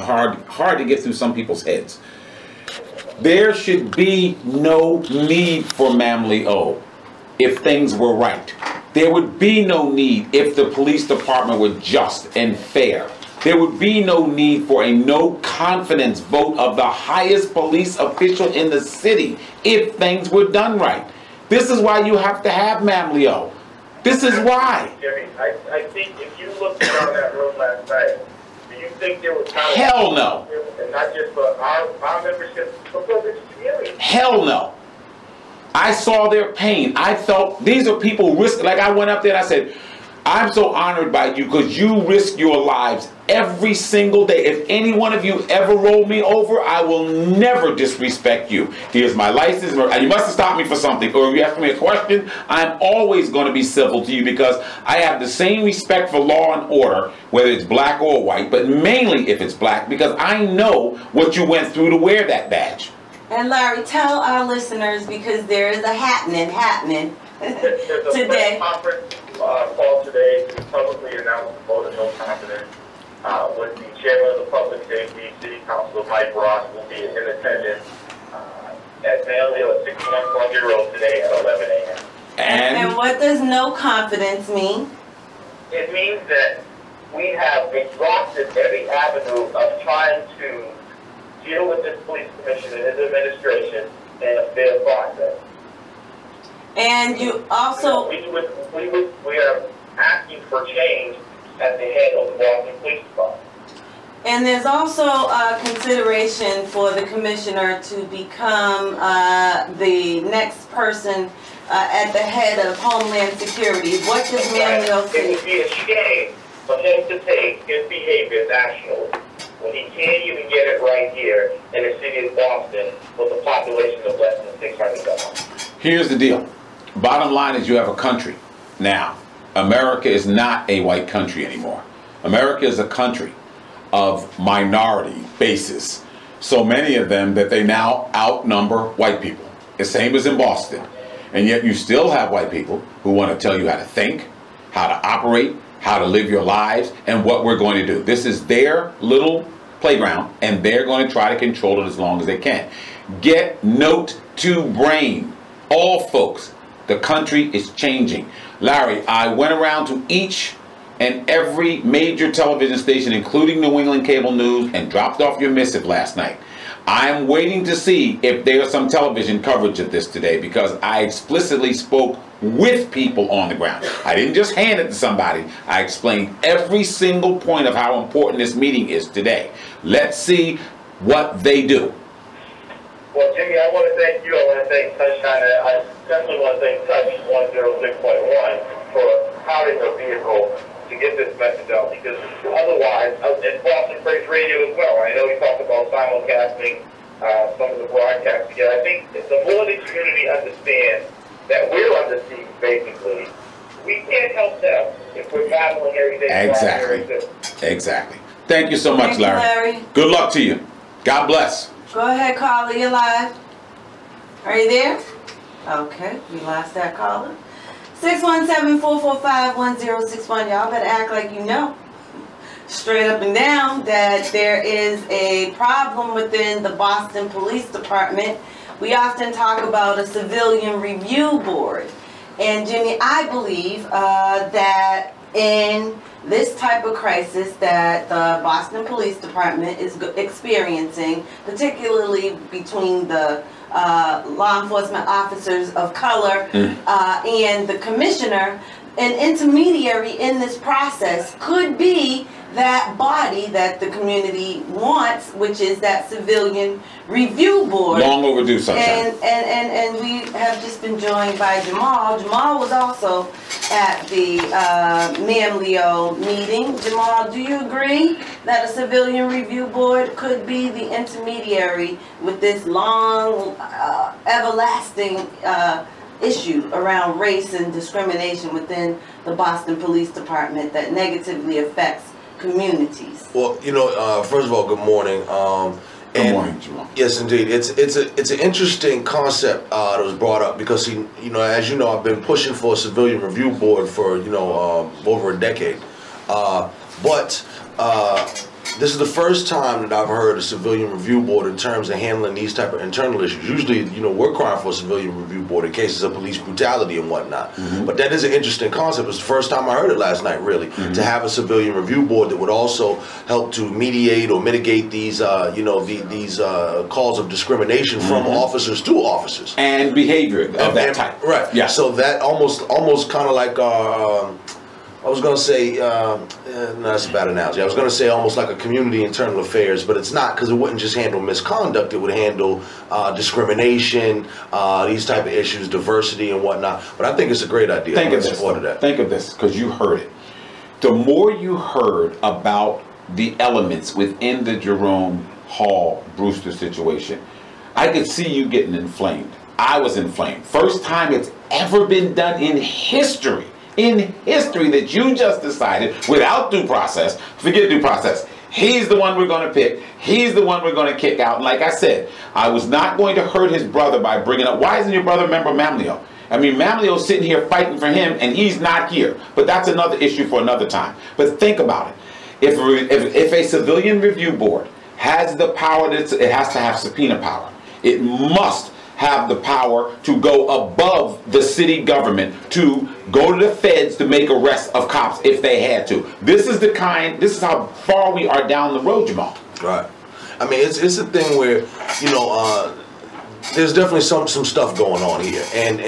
hard to get through some people's heads. There should be no need for Mamley-O if things were right. There would be no need if the police department were just and fair. There would be no need for a no confidence vote of the highest police official in the city if things were done right. This is why you have to have Mamley-O. This is why. Jimmy, I think if you looked around that room last night, do you think there was kind of... Hell no. And not just for our membership, but for this community? Hell no. I saw their pain. I felt these are people risk. Like I went up there and I said, I'm so honored by you because you risk your lives every single day. If any one of you ever roll me over, I will never disrespect you. Here's my license. You must have stopped me for something, or if you ask me a question, I'm always going to be civil to you because I have the same respect for law and order, whether it's black or white, but mainly if it's black, because I know what you went through to wear that badge. And Larry, tell our listeners, because there is a happening There's a today. press conference called today to publicly announce the vote of no confidence with the chairman of the Public Safety City Council, Mike Ross, will be in attendance at Mamley-O at 61 Columbia Road today at 11 a.m. And what does no confidence mean? It means that we have exhausted every avenue of trying to deal with this police commissioner and his administration in a fair process. And you also... We are asking for change at the head of the Boston Police Department. And there's also a consideration for the commissioner to become the next person at the head of Homeland Security. What does Mamley-O say? It would be a shame for him to take his behavior nationally when he can't even get it right here in the city of Boston with a population of less than 600,000. Here's the deal. Bottom line is you have a country. Now, America is not a white country anymore. America is a country of minority bases. So many of them that they now outnumber white people. The same as in Boston. And yet you still have white people who want to tell you how to think, how to operate, how to live your lives, and what we're going to do. This is their little playground, and they're going to try to control it as long as they can. Get note to brain. All folks, the country is changing. Larry, I went around to each and every major television station, including New England Cable News, and dropped off your missive last night. I'm waiting to see if there's some television coverage of this today, because I explicitly spoke with people on the ground. I didn't just hand it to somebody. I explained every single point of how important this meeting is today. Let's see what they do. Well, Jimmy, I want to thank you. I want to thank Sunshine. I definitely want to thank Touch 106.1 for powering the vehicle to get this message out, because otherwise, and Boston Praise Radio as well. I know we talked about simulcasting some of the broadcasts together. I think the more the community understands that we're under siege, basically, we can't help them if we're battling every day. Exactly. Exactly. Thank you so much, Larry. Larry. Good luck to you. God bless. Go ahead, caller. You're live. Are you there? Okay, we lost that caller. 617-445-1061. Y'all better act like you know, straight up and down, that there is a problem within the Boston Police Department. We often talk about a civilian review board. And Jimmy, I believe that in this type of crisis that the Boston Police Department is experiencing, particularly between the law enforcement officers of color and the commissioner, an intermediary in this process could be that body that the community wants, which is that civilian review board. Long overdue, Sunshine. And we have just been joined by Jamarhl. Jamarhl was also at the Mamley-O meeting. Jamarhl, do you agree that a civilian review board could be the intermediary with this long, everlasting issue around race and discrimination within the Boston Police Department that negatively affects communities? Well, you know, first of all, good morning. Good morning, Jamal. Yes, indeed. It's an interesting concept that was brought up because you know, as you know, I've been pushing for a civilian review board for over a decade. But this is the first time that I've heard a civilian review board in terms of handling these type of internal issues. Usually, you know, we're crying for a civilian review board in cases of police brutality and whatnot. But that is an interesting concept. It's the first time I heard it last night, really, to have a civilian review board that would also help to mediate or mitigate these, you know, these calls of discrimination from officers to officers and behavior of that type. Right. Yeah. So that almost kind of like. I was going to say, no, that's a bad analogy. I was going to say almost like a community internal affairs, but it's not, because it wouldn't just handle misconduct. It would handle discrimination, these type of issues, diversity and whatnot. But I think it's a great idea. Think of this. Think of this, because you heard it. The more you heard about the elements within the Jamarhl Brewster situation, I could see you getting inflamed. I was inflamed. First time it's ever been done in history. That you just decided without due process, forget due process, he's the one we're going to pick, he's the one we're going to kick out. And like I said, I was not going to hurt his brother by bringing up, why isn't your brother a member of Mamleo? I mean, Mamleo's sitting here fighting for him and he's not here. But that's another issue for another time. But think about it. If a civilian review board has the power, it has to have subpoena power. It must have the power to go above the city government, to go to the feds to make arrests of cops if they had to. This is how far we are down the road, Jamarhl. Right. I mean, it's a thing where, you know, there's definitely some stuff going on here, and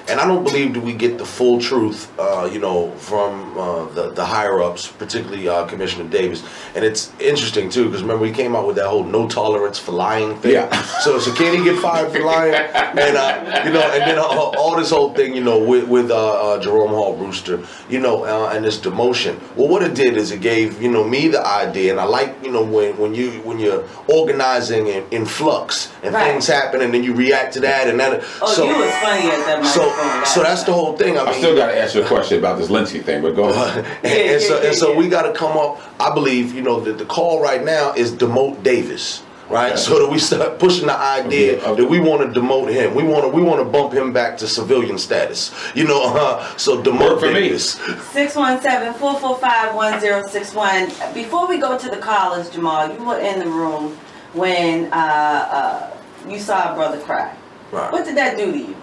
I don't believe that we get the full truth, you know, from the higher ups, particularly Commissioner Davis. And it's interesting too, because remember he came out with that whole no tolerance for lying thing. Yeah. So can he get fired for lying? And you know, and then all this whole thing, you know, with Jamarhl Brewster, you know, and this demotion. Well, what it did is it gave, you know, me the idea, and I like, you know, when you're organizing in flux and things happen, and then you react to that, and then so you was funny at that microphone. So that's the whole thing. I mean, still got to ask you a question about this Lindsay thing, but go ahead. and so we got to come up. I believe, you know, that the call right now is demote Davis. Right, so that we start pushing the idea that we want to demote him. We want to bump him back to civilian status. You know, so demote Davis. 617-445-1061. Before we go to the callers, Jamarhl, you were in the room when you saw a brother cry. Right. What did that do to you?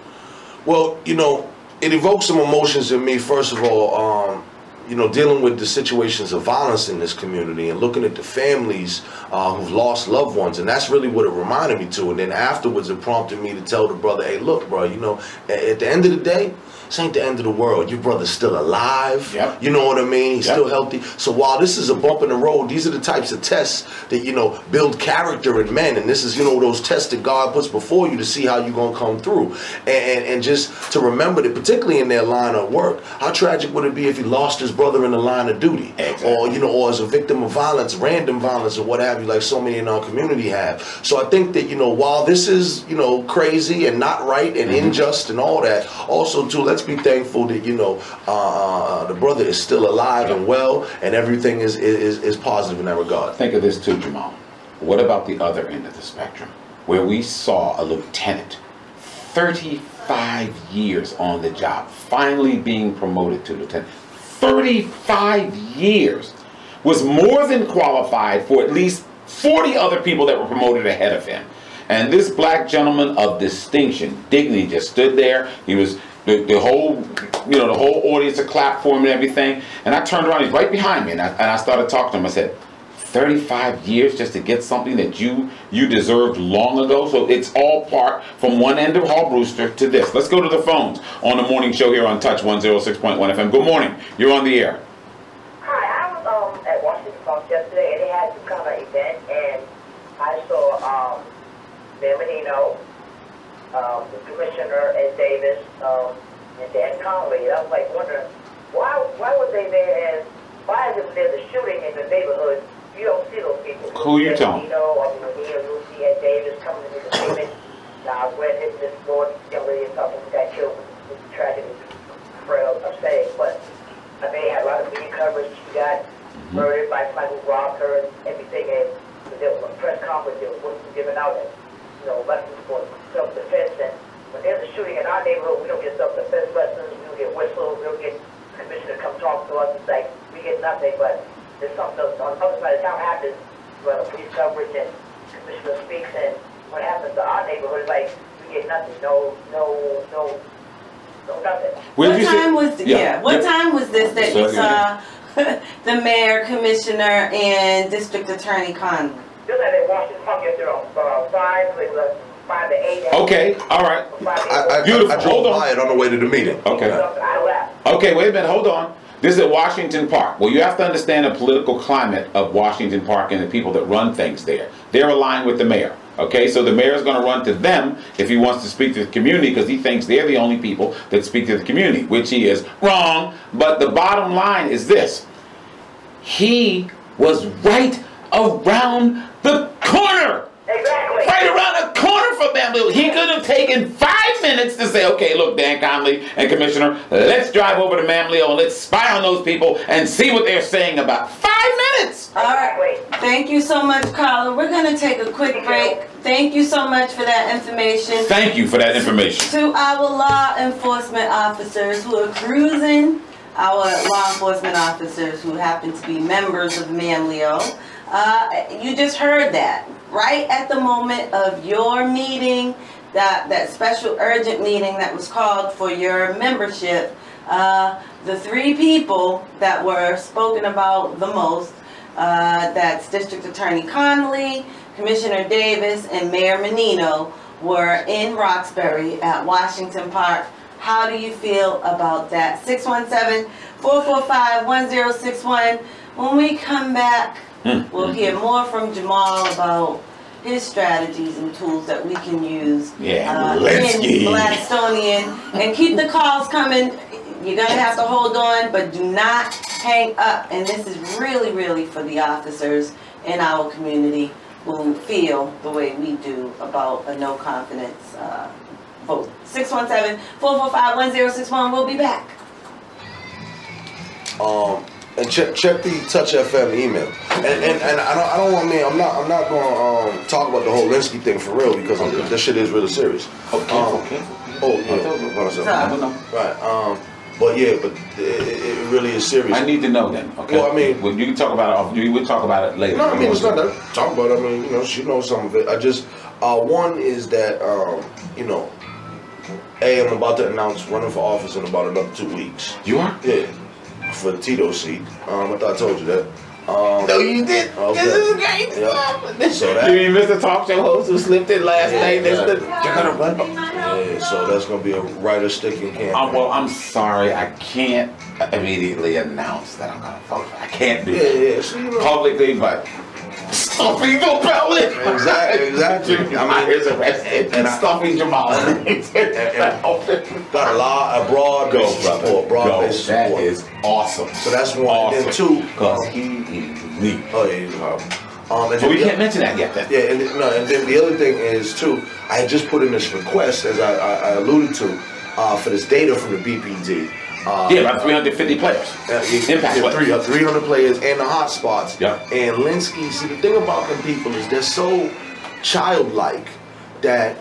Well, you know, it evoked some emotions in me. First of all, you know, dealing with the situations of violence in this community and looking at the families who've lost loved ones, and that's really what it reminded me to. And then afterwards, it prompted me to tell the brother, "Hey, look, bro, you know, at the end of the day, this ain't the end of the world. Your brother's still alive. Yep. You know what I mean? He's still healthy. So while this is a bump in the road, these are the types of tests that, you know, build character in men. And this is, you know, those tests that God puts before you to see how you're going to come through. And just to remember that, particularly in their line of work, how tragic would it be if he lost his brother in the line of duty? Exactly. Or, you know, or as a victim of violence, random violence or what have you, like so many in our community have. So I think that, you know, while this is, you know, crazy and not right and unjust and all that, also, too, let's be thankful that, you know, the brother is still alive and well, and everything is positive in that regard. Think of this too, Jamarhl. What about the other end of the spectrum, where we saw a lieutenant, 35 years on the job, finally being promoted to lieutenant. 35 years, was more than qualified for at least 40 other people that were promoted ahead of him. And this black gentleman of distinction, dignity, just stood there. He was the whole, you know, the whole audience had clapped for him and everything. And I turned around, he's right behind me, and I started talking to him. I said, 35 years just to get something that you deserved long ago? So it's all part from one end of Hall Brewster to this. Let's go to the phones on the morning show here on Touch 106.1 FM. Good morning. You're on the air. Hi, I was at Washington Park yesterday, and they had some kind of event, and I saw Benedino, the commissioner, and Davis, and Dan Conley. And I was like wondering, why were they there, and why is it there's a shooting in the neighborhood? You don't see those people. Who are you telling? You know, I mean, me and Lucy and Davis coming to the statement. Now, when this Lord young lady is talking who got killed with the tragedy, afraid of saying, but I mean, they had a lot of media coverage. She got murdered by somebody who robbed her and everything, and there was a press conference that was given out, and, you know, lessons for self-defense. And when there's a shooting in our neighborhood, we don't get self-defense lessons, we don't get whistles, we don't get the commissioner to come talk to us. It's like, we get nothing, but there's something else on the other side of town happens, well, police coverage and commissioner speaks, and what happens to our neighborhood is like we get nothing, no nothing. What time was What time was this that you saw the mayor, commissioner, and district attorney Conley? Just like they Washington Park yesterday on 5, it was 5 to 8. Okay, all right. Beautiful. I drove by it on the way to the meeting. Okay. I left. Okay, wait a minute, hold on. This is at Washington Park. Well, you have to understand the political climate of Washington Park and the people that run things there. They're aligned with the mayor. Okay, so the mayor's going to run to them if he wants to speak to the community because he thinks they're the only people that speak to the community, which he is wrong. But the bottom line is this. He was right around the corner. Exactly. Right around the corner from them. He could have taken 5 minutes to say, okay, look, Dan Conley and Commissioner, let's drive over to Mamleo and let's spy on those people and see what they're saying about 5 minutes. All right. Thank you so much, Carla. We're going to take a quick break. Thank you so much for that information. Thank you for that information. To our law enforcement officers who are cruising, our law enforcement officers who happen to be members of Mamleo, you just heard that. Right at the moment of your meeting, that special urgent meeting that was called for your membership, the 3 people that were spoken about the most, that's District Attorney Conley, Commissioner Davis, and Mayor Menino, were in Roxbury at Washington Park. How do you feel about that? 617-445-1061. When we come back, we'll hear more from Jamarhl about his strategies and tools that we can use in Blackstonian. And keep the calls coming. You're going to have to hold on, but do not hang up. And this is really, really for the officers in our community who feel the way we do about a no confidence vote. 617-445-1061. We'll be back. And check the Touch FM email. And I don't want me. I'm not going to talk about the whole Linsky thing for real because this shit is really serious. Okay. Right. But it really is serious. I need to know then. Okay. Well, I mean, you can talk about it. We'll talk about it later. No, I mean it's not that talk about it. I mean, she knows some of it. I just one is that I'm about to announce running for office in about another 2 weeks. You are? Yeah. For the Tito seat. I thought I told you that. No, you did. Okay. This is great. Yeah. So that, you missed the talk show host who slipped in last night. You're gonna run. Yeah, so that's gonna be a writer sticking campaign. Well, I'm sorry, I can't immediately announce that I'm gonna vote. I can't do that. So, publicly, but stuffing the pellet. Exactly. I mean, here's a stuffing Jamarhl. Got a broad base support. That is awesome. So that's one. Awesome. And then 2, because he is neat. Oh yeah, he's so we can't mention that yet then. Yeah, and then the other thing is too, I had just put in this request, as I alluded to, for this data from the BPD. About 350 players. Impact players. 300 players and the hot spots. Yeah. And Linsky, see the thing about them people is they're so childlike that,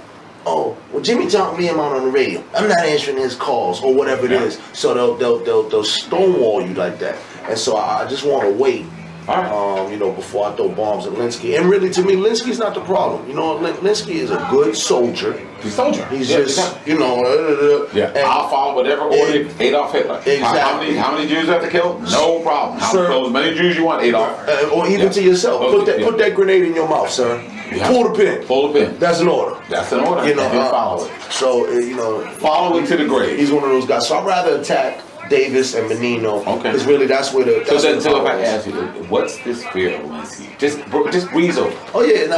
oh, well, Jimmy talked me out on the radio. I'm not answering his calls or whatever it is. So they'll stonewall you like that. And so I just want to wait. Before I throw bombs at Linsky. And really, to me, Linsky's not the problem. Linsky is a good soldier. He's a soldier. He's just, I'll follow whatever order Adolf Hitler. Exactly. How many Jews you have to kill? No problem. Kill as many Jews you want, Adolf. Or even to yourself. Put that grenade in your mouth, sir. Pull the pin. Pull the pin. That's an order. That's an order. Follow it. So, follow it to the grave. He's one of those guys. So I'd rather attack Davis and Menino, because really that's where the. So if I ask you, what's this fear of Linsky? Just breeze over. Oh yeah,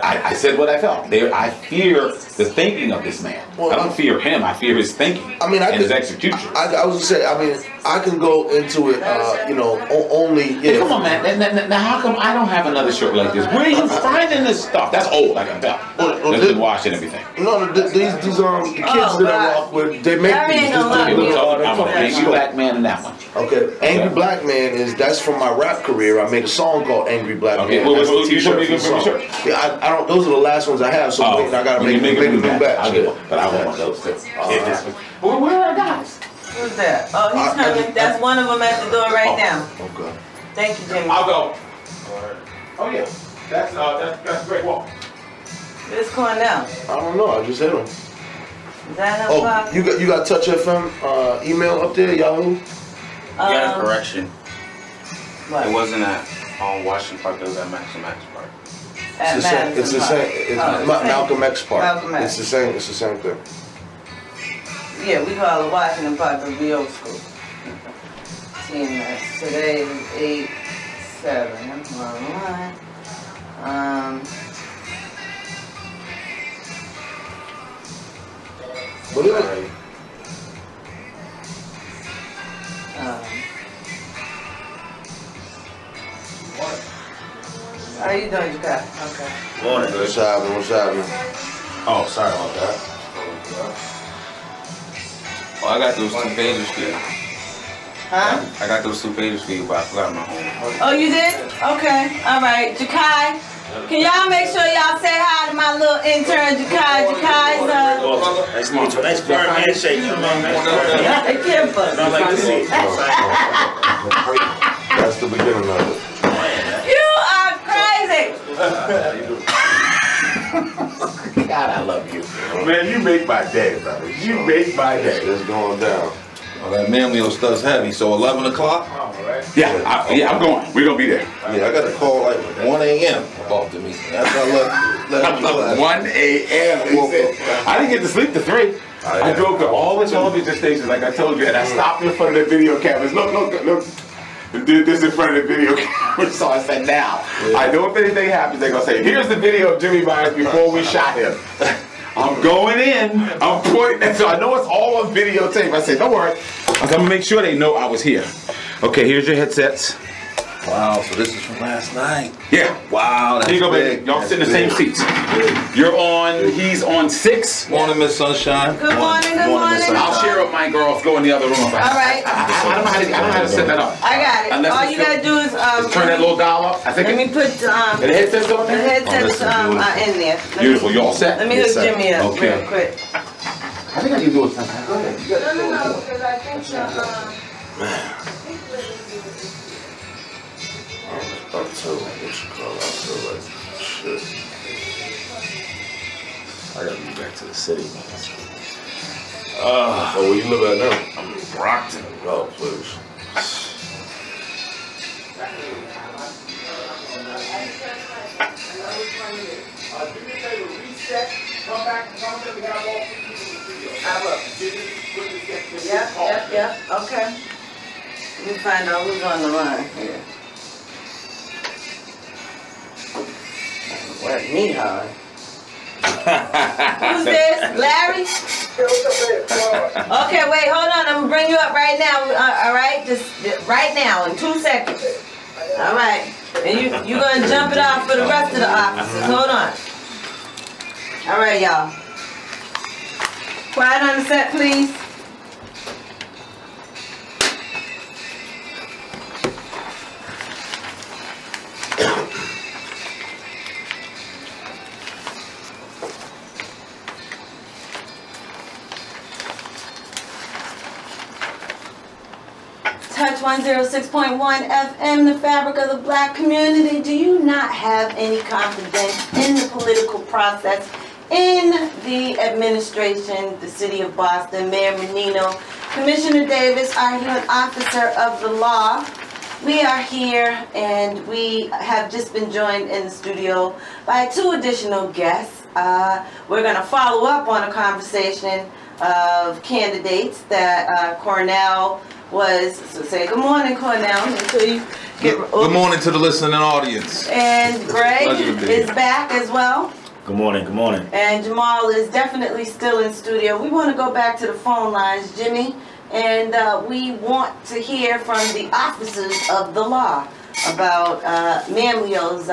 I said what I felt. I fear the thinking of this man. Well, I don't fear him. I fear his thinking. And his execution. I was gonna say. I can go into it. Only. Hey, come on, man. Now how come I don't have another shirt like this? Where are you finding this stuff? That's old. I can tell. That's been washed and everything. No, these the kids that I walk with, they make these. I'm an angry black man in that one. Okay, Angry Black Man that's from my rap career. I made a song called Angry Black Man. You show me Yeah, I don't. Those are the last ones I have. So I gotta make them back. I'll get one, but I want one of those too. Where are our guys? Who's that? Oh, he's coming. That's one of them at the door right now. Okay. Thank you, Jimmy. I'll go. Oh yeah, that's Great Wall. It's Cornell. I don't know. I just hit him. Is that Oh, up? you got Touch FM email up there, Yahoo? You got a correction. What? It wasn't at Washington Park, it was at Max Park. At Madison It's the Park. same. It's Oh, Malcolm X Park. Malcolm X. It's the same. It's the same thing. Yeah, we call it Washington Park, but we old school. TMS. Today is 8/7. That's one. What is it? How you doing, Jakai? Okay. Morning. What's happening? What's happening? Oh, sorry about that. Oh, I got those 2 pages for you. Huh? I got those 2 pages for you, but I forgot my home. Oh, you did? Okay. All right. Jakai, can y'all make sure y'all say hi to my little intern, Jakai? Jakai's, Nice to meet you. Nice firm handshake. Come on, man. careful. I like to see it. That's the beginning of it. You are crazy. God, I love you. Man, you make my day, brother. You make my day. It's going down. Oh, that man meal stuff's heavy. So 11 o'clock? Yeah, I'm going. We're gonna be there. Yeah, I got a call like 1 a.m. about the meeting. That's how I let you know. 1 a.m. he said. I didn't get to sleep till 3. I drove to all the television stations, like I told you, and I stopped in front of the video cameras. Look. Did this in front of the video camera, so I said, now, I know if anything happens, they're gonna say, here's the video of Jimmy Myers before we shot him. I'm going in, I'm pointing, so I know it's all on videotape. I said, don't worry, I'm gonna make sure they know I was here. Okay, here's your headsets. Wow, so this is from last night. Yeah. Wow, that's Here you go, big. baby. Y'all That's sit in the same big. seats. You're on, he's on 6. Morning, Miss Sunshine. Good morning, good Morning, Miss morning. I'll share with my girls, go in the other room. All right. I don't know how to set that up. I got it. Unless All it's you gotta do is, Just turn that little dial up. I think let me put, the headsets on the there? headsets, in there. Beautiful. You all set? Let me Yes, hook sir. Jimmy up Okay. real quick. I think I can do it sometime. Go ahead. You got it. No, because I think, Up to what you call it. I feel like shit. I gotta be back to the city. Oh, where you live at now? I'm in Brockton. Oh, please. Yep, okay. Let me find out who's on the line here. Work me hard. Who's this? Larry? Okay, wait, hold on. I'm gonna bring you up right now. All right, just right now in 2 seconds. All right, and you're gonna jump it off for the rest of the officers. Hold on. All right, y'all. Quiet on the set, please. Touch 106.1 FM, the fabric of the black community. Do you not have any confidence in the political process, in the administration, the city of Boston, Mayor Menino, Commissioner Davis, our hearing officer of the law? We are here and we have just been joined in the studio by 2 additional guests. We're going to follow up on a conversation of candidates that Cornell was, so say good morning, Cornell, until you get... Good morning to the listening audience. And Greg Pleasure to be is here. back as well. Good morning, good morning. And Jamarhl is definitely still in studio. We want to go back to the phone lines, Jimmy, and we want to hear from the officers of the law about Mamlio's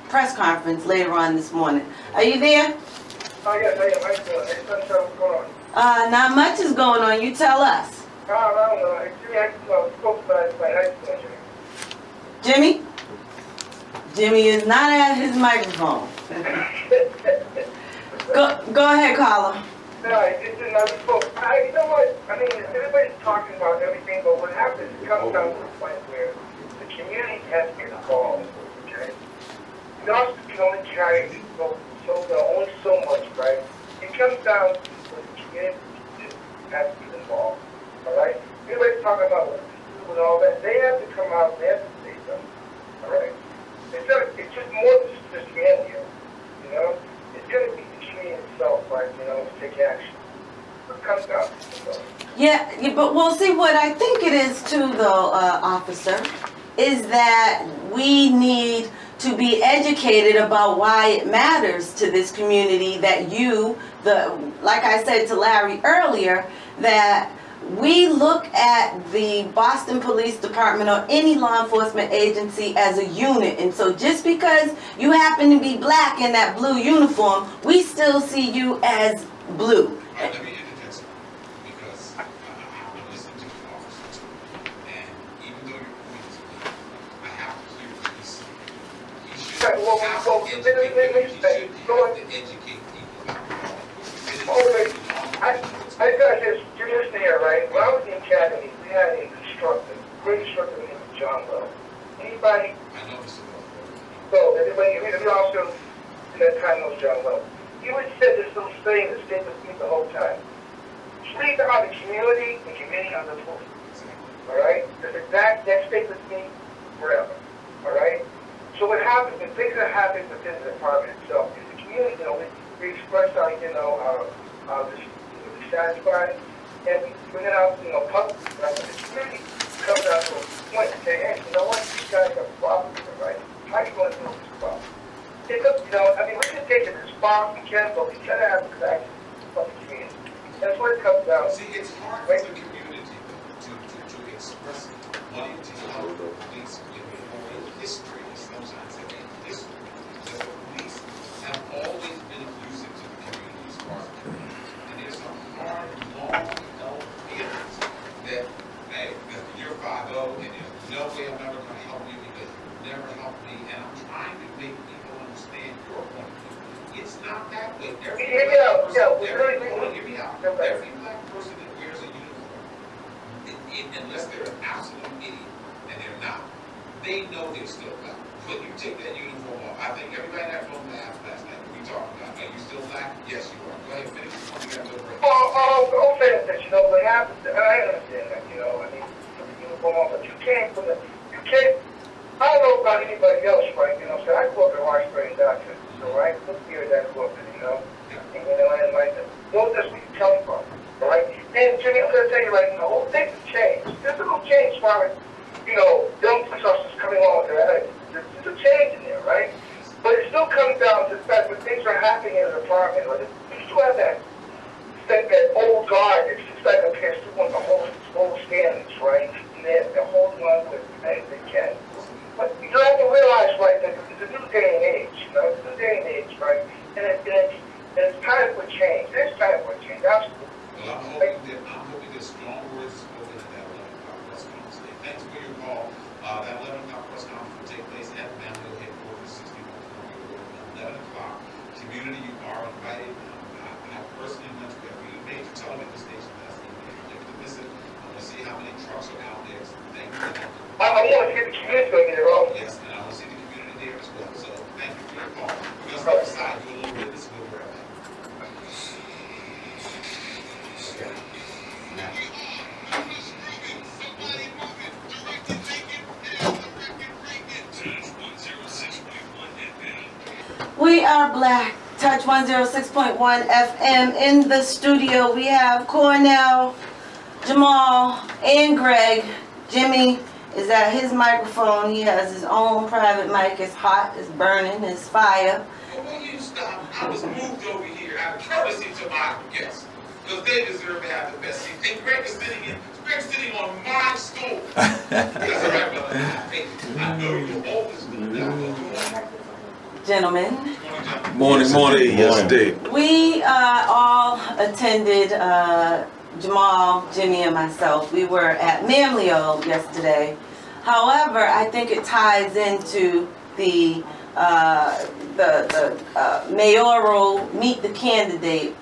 press conference later on this morning. Are you there? Oh, yes, I am. What's going on? Not much is going on. You tell us. No. Jimmy, I spoke about my high school. Jimmy? Jimmy is not at his microphone. Go ahead, Carla. No, it's another spoke. You know what? I mean, everybody's talking about everything, but what happens, it comes down to the point where the community has to get involved, okay? the officer can only carry only so much, right? It comes down to what the community has to be involved, all right? Everybody's talking about what people and all that. They have to come out and they have to say something, all right? It's just more than just man here, you know? It's going to be the community itself, like, you know, to take action. It comes down to itself. Yeah, but we'll see what I think it is too, though, officer, is that we need to be educated about why it matters to this community that like I said to Larry earlier, that we look at the Boston Police Department or any law enforcement agency as a unit. And so just because you happen to be black in that blue uniform, we still see you as blue. Let me interject something, because I'm listening to the officer too. And even though your point is good, I have to hear what he's saying. He should have to educate people. I got this, you're listening here, right? When I was in the academy, we had a instructor, great instructor named Jamarhl. Anybody? I know this about. So, everybody, every officer in that time knows Jamarhl. He would say this little saying that stayed with me the whole time. Treat on the community and community on the police. Alright? That stayed with me forever. Alright? So what happens, when things that happen within the department itself, is the community, you know, we express our, you know, dissatisfied, and we bring it out, you know, publicly, right? But the community comes out to a point and say, hey, you know what, these guys have a problem here, right? How are you going to deal with this problem? You know, I mean, we can take it as far as we can, but we gotta have the action of the community. That's what it comes down to. See, it's hard for the community to express money to help the police in history. Sometimes in history, that the police have always been abusive to the community as far as the community. And there's some hard, long-held feelings that, hey, you're 5-0, and there's no way I'm ever going to help you because you never helped me, and I'm trying to make people understand your point of view. It's not that way. Every black person that wears a uniform, unless they're an absolute idiot, and they're not, they know they're still black. But you take that uniform off. I think everybody in that room laughed last night. We talked about, are you still black? Yes, you are. Go ahead, finish this one. You got no break. Don't say that, you know, what happens, and I understand that, you know, I mean, put the uniform on, but you can't, I don't know about anybody else, right, you know, so I grew up in Harrisburg, Doctor, so right, look here, that grew up in, you know, and you know, and like, those that's where you come from, all right? And Jimmy, I'm going to tell you right now, the whole thing has changed. There's a little change as far as, you know, young police officers coming on with their there's a change in there, right? But it still comes down to the fact that things are happening in the department, or you still have that old guard that sits back up here, still wants to hold standards, right? And they're holding on to it as they can. But you have to realize, right, that it's a new day and age, you know, it's a new day and age, right? And it's time for change. There's time for change, absolutely. Well, I'm hoping that strong words spoken at that 11 o'clock press conference today. Thanks for your call. That 11 o'clock press conference will take place at Jamarhl headquarters, 61 Columbia Road, 11 o'clock. Community, you are invited. I personally went to every major television station last evening. I to visit. I want to see how many trucks are out there. Thank you. I want to see the community there also. Yes, and I want to see the community there as well. So thank you for your call. We're going to step aside, do a little bit of this, we'll be right back. Okay. Now. We are Black. Touch 106.1 FM. In the studio, we have Cornell, Jamarhl, and Greg. Jimmy is at his microphone. He has his own private mic. It's hot, it's burning, it's fire. Well, will you stop? I was moved over here out of courtesy to my guests, because they deserve to have the best seat. And Greg's sitting on my stool. That's all right, brother. I know you're always doing that. Gentlemen. Morning. Yes, Dave. We all attended, Jamarhl, Jimmy, and myself. We were at Mamleo yesterday. However, I think it ties into the mayoral Meet the Candidate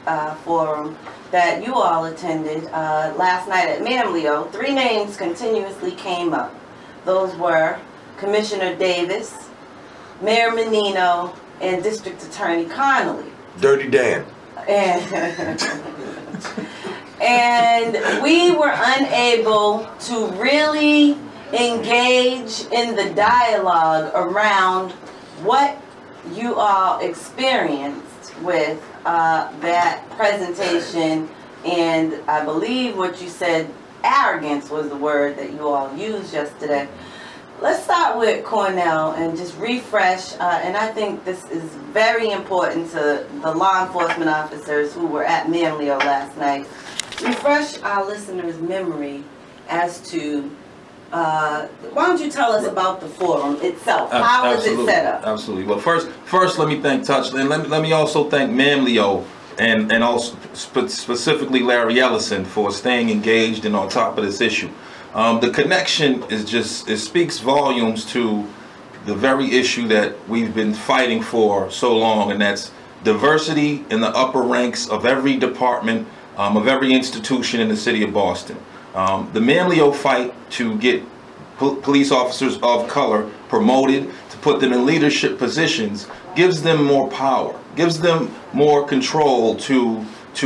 forum that you all attended last night at Mamleo. 3 names continuously came up. Those were Commissioner Davis, Mayor Menino and District Attorney Connolly. Dirty Dan. And we were unable to really engage in the dialogue around what you all experienced with that presentation, and I believe what you said, arrogance was the word that you all used yesterday. Let's start with Cornell and just refresh, and I think this is very important to the law enforcement officers who were at Manlio last night. Refresh our listeners' memory as to, why don't you tell us about the forum itself? How is it set up? Absolutely. Well, first let me thank Touch, and let me also thank Manlio and also specifically Larry Ellison for staying engaged and on top of this issue. The connection is just, it speaks volumes to the very issue that we've been fighting for so long, and that's diversity in the upper ranks of every department, of every institution in the city of Boston. The Manlio fight to get police officers of color promoted, to put them in leadership positions, gives them more power, gives them more control to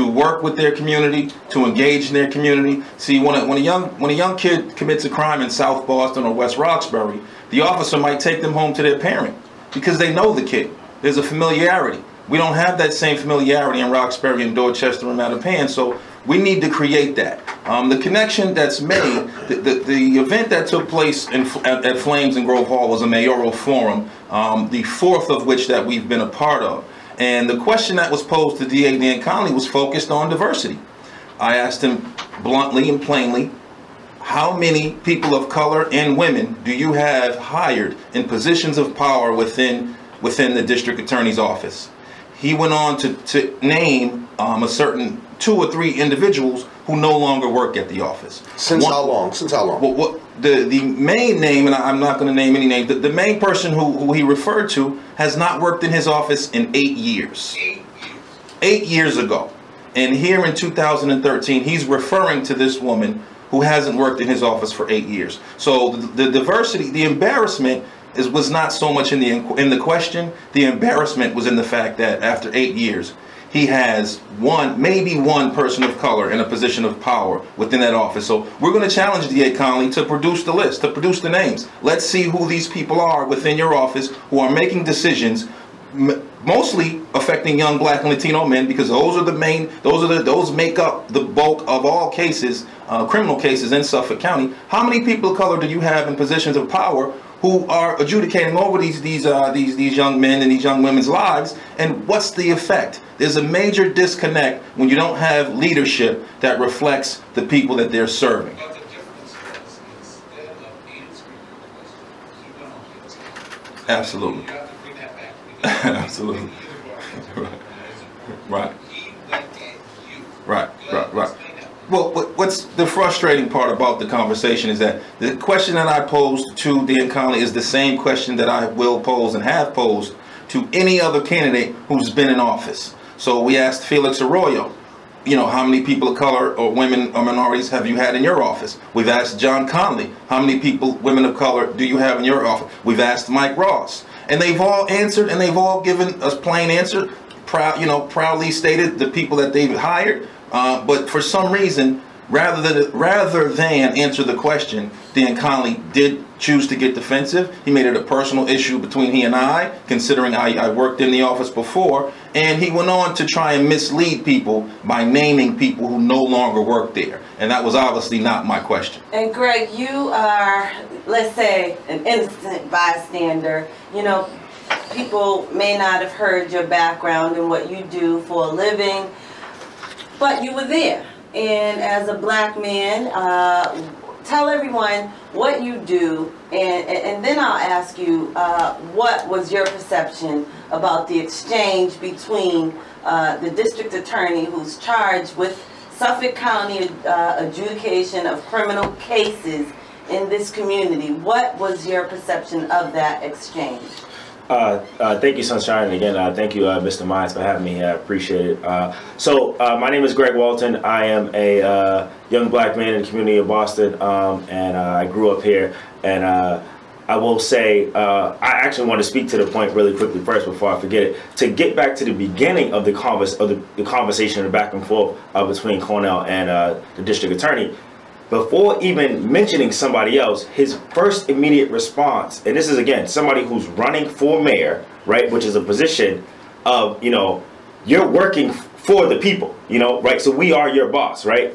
work with their community, to engage in their community. See, when a young kid commits a crime in South Boston or West Roxbury, the officer might take them home to their parent because they know the kid. There's a familiarity. We don't have that same familiarity in Roxbury and Dorchester and Mattapan, so we need to create that. The connection that's made, the event that took place at Flames in Grove Hall was a mayoral forum, the fourth of which that we've been a part of. And the question that was posed to DA Dan Connolly was focused on diversity. I asked him bluntly and plainly, how many people of color and women do you have hired in positions of power within the district attorney's office? He went on to name a certain 2 or 3 individuals who no longer work at the office. Since how long? Since how long? Well, the main name, and I'm not going to name any names, the main person who he referred to has not worked in his office in 8 years. 8 years ago. And here in 2013, he's referring to this woman who hasn't worked in his office for 8 years. So the diversity, the embarrassment was not so much in the question. The embarrassment was in the fact that after 8 years, he has maybe one person of color in a position of power within that office. So we're going to challenge DA Connolly to produce the list, to produce the names. Let's see who these people are within your office who are making decisions mostly affecting young Black and Latino men, because those are the main, those make up the bulk of all cases, criminal cases in Suffolk County. How many people of color do you have in positions of power who are adjudicating over these young men and these young women's lives, and what's the effect? There's a major disconnect when you don't have leadership that reflects the people that they're serving. But the difference is, instead of answering your question, he went on guilty. Absolutely. You have to bring that back. Absolutely. Right. He went at you. Right. Well, what's the frustrating part about the conversation is that the question that I posed to Dan Connolly is the same question that I will pose and have posed to any other candidate who's been in office. So we asked Felix Arroyo, you know, how many people of color or women or minorities have you had in your office? We've asked John Connolly, how many people, women of color, do you have in your office? We've asked Mike Ross, and they've all answered, and they've all given a plain answer, proudly stated the people that they've hired. But for some reason, rather than answer the question, Dan Connolly did choose to get defensive. He made it a personal issue between he and I, considering I worked in the office before, and he went on to try and mislead people by naming people who no longer work there. And that was obviously not my question. And Greg, you are, let's say, an innocent bystander. You know, people may not have heard your background and what you do for a living, but you were there. And as a Black man, tell everyone what you do, and then I'll ask you what was your perception about the exchange between the district attorney who's charged with Suffolk County adjudication of criminal cases in this community. What was your perception of that exchange? Thank you, Sunshine, and again, thank you, Mr. Mines, for having me. I appreciate it. My name is Greg Walton. I am a young Black man in the community of Boston, and I grew up here. And I will say, I actually want to speak to the point really quickly first before I forget it. To get back to the beginning of the conversation, the back and forth between Cornell and the district attorney, before even mentioning somebody else, his first immediate response, and this is again somebody who's running for mayor, right, which is a position of, you know, you're working for the people, you know, right? So we are your boss, right?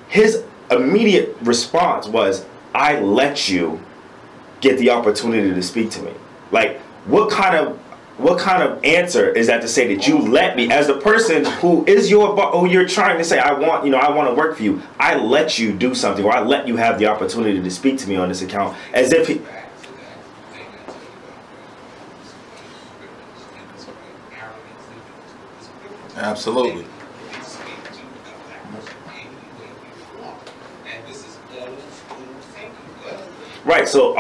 His immediate response was, I let you get the opportunity to speak to me. Like, what kind of answer is that to say that you let me, as the person who is your boss, who you're trying to say, I want to work for you, I let you do something, or I let you have the opportunity to speak to me on this account, as if he... Absolutely. Right, so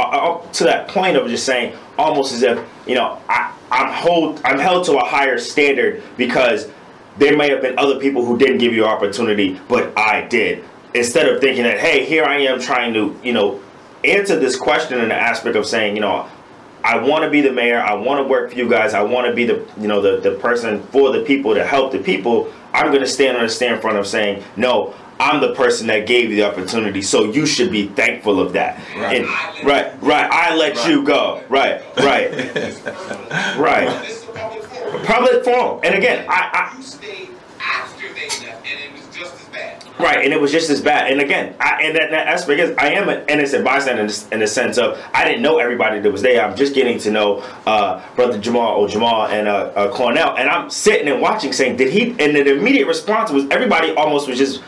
to that point of just saying, almost as if, you know, I'm held to a higher standard because there may have been other people who didn't give you opportunity, but I did. Instead of thinking that, hey, here I am trying to, you know, answer this question in the aspect of saying, you know, I want to be the mayor, I want to work for you guys, I want to be the, you know, the person for the people to help the people. I'm going to stand on the stand front of saying, no, I'm the person that gave you the opportunity, so you should be thankful of that. Right. And, right. I let you go. Right. Public forum. And again, You stayed after they left, and it was just as bad. Right, and it was just as bad. And again, and that aspect is, I am an innocent bystander in the sense of I didn't know everybody that was there. I'm just getting to know Brother Jamarhl and Cornell, and I'm sitting and watching, saying, did he? And the immediate response was everybody almost was just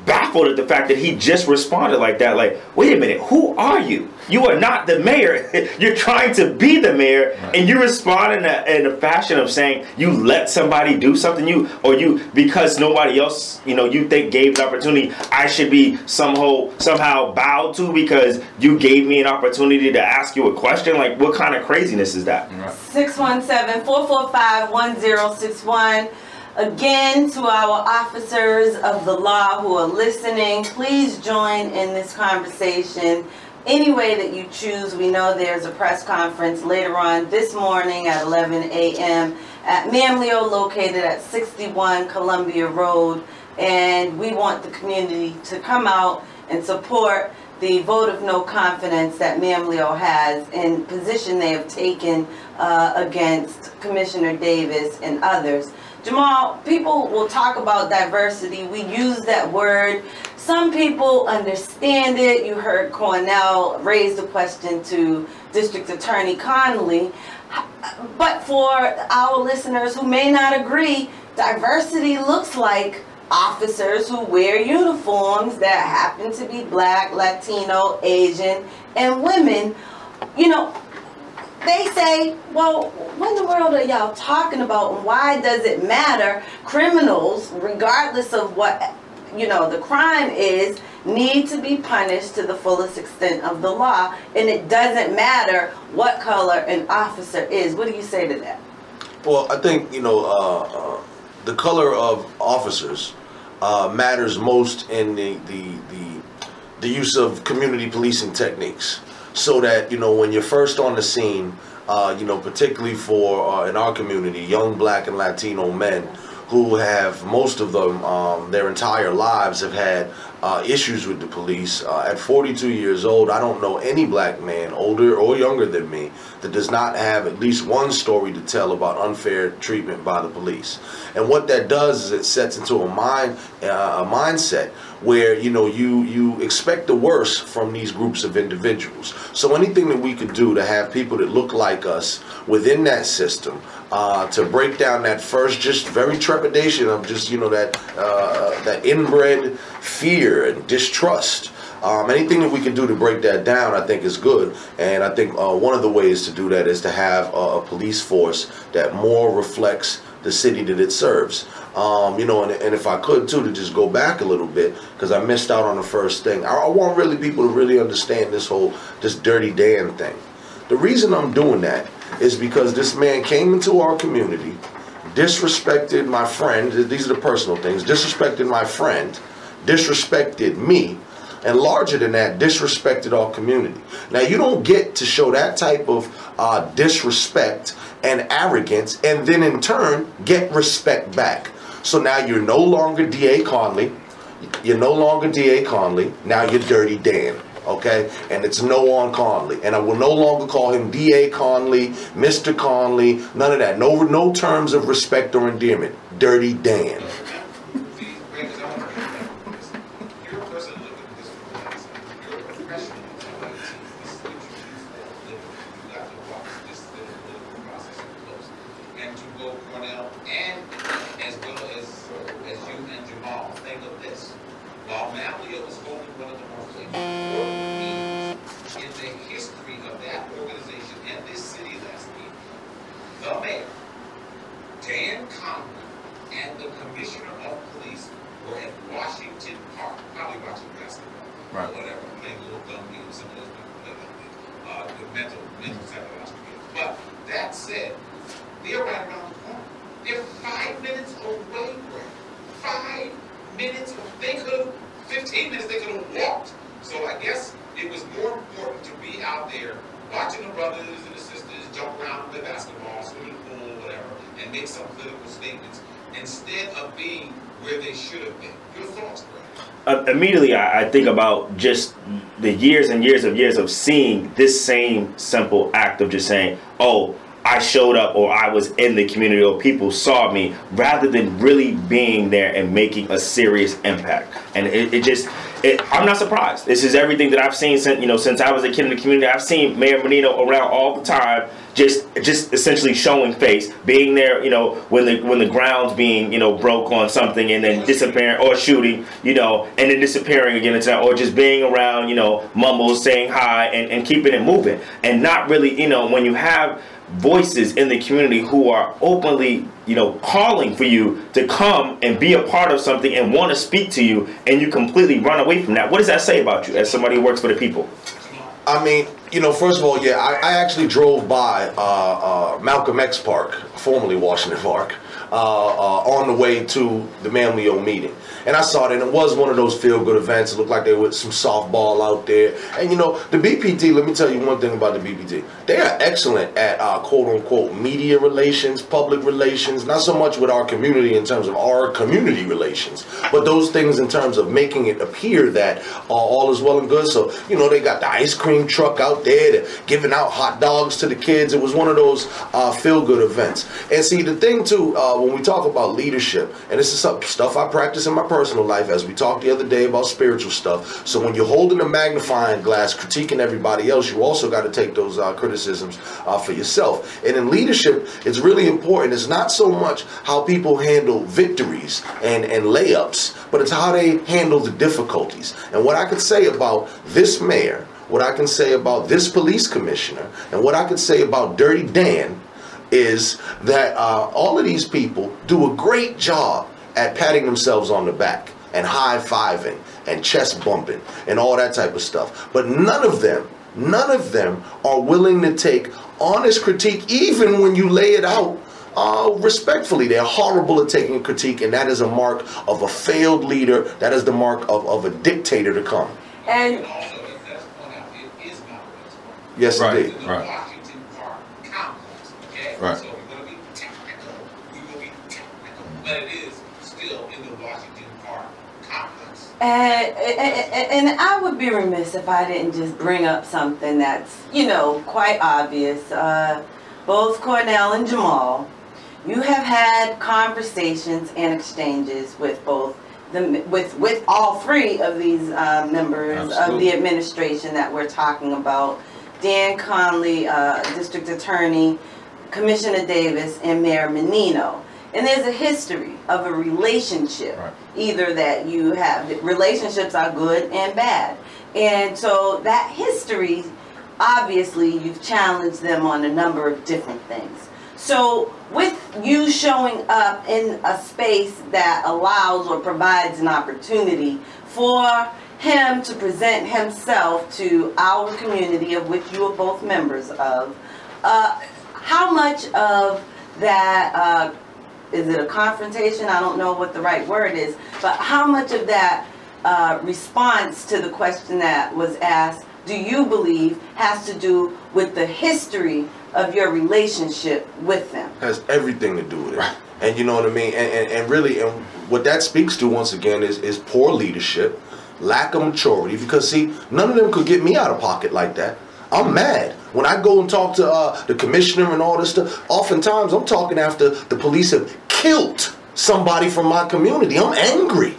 baffled at the fact that he just responded like that. Like, wait a minute, who are you? You are not the mayor. You're trying to be the mayor, right. And you respond in a fashion of saying you let somebody do something, because nobody else, you know, you think gave the opportunity, I should be somehow bowed to because you gave me an opportunity to ask you a question. Like, what kind of craziness is that? Right. 617-445-1061. Again, to our officers of the law who are listening, please join in this conversation any way that you choose. We know there's a press conference later on this morning at 11 a.m. at Mamleo, located at 61 Columbia Road, and we want the community to come out and support the vote of no confidence that Mamleo has in position they have taken against Commissioner Davis and others. Jamarhl, people will talk about diversity. We use that word. Some people understand it. You heard Cornell raise the question to District Attorney Connolly. But for our listeners who may not agree, diversity looks like officers who wear uniforms that happen to be Black, Latino, Asian, and women. You know, they say, well, what in the world are y'all talking about, and why does it matter? Criminals, regardless of what, you know, the crime is, need to be punished to the fullest extent of the law, and it doesn't matter what color an officer is. What do you say to that? Well, I think, you know, the color of officers matters most in the use of community policing techniques. So that, you know, when you're first on the scene, you know, particularly for in our community, young Black and Latino men who have, most of them, their entire lives have had issues with the police. At 42 years old, I don't know any Black man, older or younger than me, that does not have at least one story to tell about unfair treatment by the police. And what that does is it sets into a mindset where, you know, you expect the worst from these groups of individuals. So anything that we could do to have people that look like us within that system, to break down that first just very trepidation of just, you know, that inbred fear and distrust. Anything that we can do to break that down, I think, is good. And I think one of the ways to do that is to have a police force that more reflects the city that it serves. You know, and if I could too, to just go back a little bit, because I missed out on the first thing. I want really people to really understand this Dirty Dan thing. The reason I'm doing that is because this man came into our community, disrespected my friend. These are the personal things. Disrespected my friend, disrespected me, and larger than that, disrespected our community. Now, you don't get to show that type of disrespect and arrogance and then in turn get respect back. So now you're no longer D.A. Conley. You're no longer D.A. Conley. Now you're Dirty Dan. Okay, and it's no on Conley, and I will no longer call him D.A. Conley, Mr. Conley, none of that. No terms of respect or endearment. Dirty Dan. And to both Cornell and as well as you and Jamarhl, think of this. While Malia was holding one of the most important meetings in the history of that organization and this city last week, the mayor, Dan Conley, and the commissioner of police were at Washington Park, probably watching basketball, or whatever, playing a little gum game, some of those people, the mental psychological games. But that said, they're right around the corner. They're 5 minutes away, Greg. 5 minutes. They could have, 15 minutes, they could have walked. So I guess it was more important to be out there watching the brothers and the sisters jump around with basketball, swimming pool, whatever, and make some political statements instead of being where they should have been. Your thoughts, Greg? Immediately, I think about just the years and years of seeing this same simple act of just saying, oh, I showed up or I was in the community or people saw me, rather than really being there and making a serious impact. And I'm not surprised. This is everything that I've seen since I was a kid in the community. I've seen Mayor Menino around all the time, just essentially showing face, being there, when the ground's being, broke on something and then disappearing or shooting, and then disappearing again, or just being around, mumbles, saying hi and keeping it moving. And not really, when you have voices in the community who are openly, calling for you to come and be a part of something and want to speak to you, and you completely run away from that. What does that say about you as somebody who works for the people? I mean, first of all, yeah, I actually drove by Malcolm X Park, formerly Washington Park, on the way to the Manlio meeting. And I saw it, and it was one of those feel-good events. It looked like there was some softball out there. And, the BPT, let me tell you one thing about the BPT. They are excellent at, quote-unquote, media relations, public relations, not so much with our community in terms of our community relations, but those things in terms of making it appear that all is well and good. So, they got the ice cream truck out there, giving out hot dogs to the kids. It was one of those feel-good events. And see, the thing, too, when we talk about leadership, and this is some stuff I practice in my personal life, as we talked the other day about spiritual stuff. So when you're holding a magnifying glass, critiquing everybody else, you also got to take those criticisms for yourself. And in leadership, it's really important. It's not so much how people handle victories and layups, but it's how they handle the difficulties. And what I could say about this mayor, what I can say about this police commissioner, and what I could say about Dirty Dan is that all of these people do a great job at patting themselves on the back and high-fiving and chest bumping and all that type of stuff. But none of them are willing to take honest critique, even when you lay it out respectfully. They're horrible at taking critique, and that is a mark of a failed leader. That is the mark of a dictator to come. And also, let's point out, it is not what's yes, right, indeed. in the Washington Park complex, okay? Right. So we're going to be technical. We will be technical. But it is still in the Washington Park complex. and I would be remiss if I didn't just bring up something that's, quite obvious. Both Cornell and Jamarhl, you have had conversations and exchanges with both with all three of these members of the administration that we're talking about: Dan Conley, District Attorney, Commissioner Davis, and Mayor Menino. And there's a history of a relationship, either that you have, relationships are good and bad. And so that history, obviously, you've challenged them on a number of different things. So with you showing up in a space that allows or provides an opportunity for him to present himself to our community, of which you are both members of, how much of that, is it a confrontation? I don't know what the right word is, but how much of that response to the question that was asked, do you believe has to do with the history of your relationship with them? Has everything to do with it. Right. And you know what I mean? And really, and what that speaks to, once again, is poor leadership, lack of maturity, because see, none of them could get me out of pocket like that. I'm mad. When I go and talk to the commissioner and all this stuff, oftentimes I'm talking after the police have killed somebody from my community. I'm angry.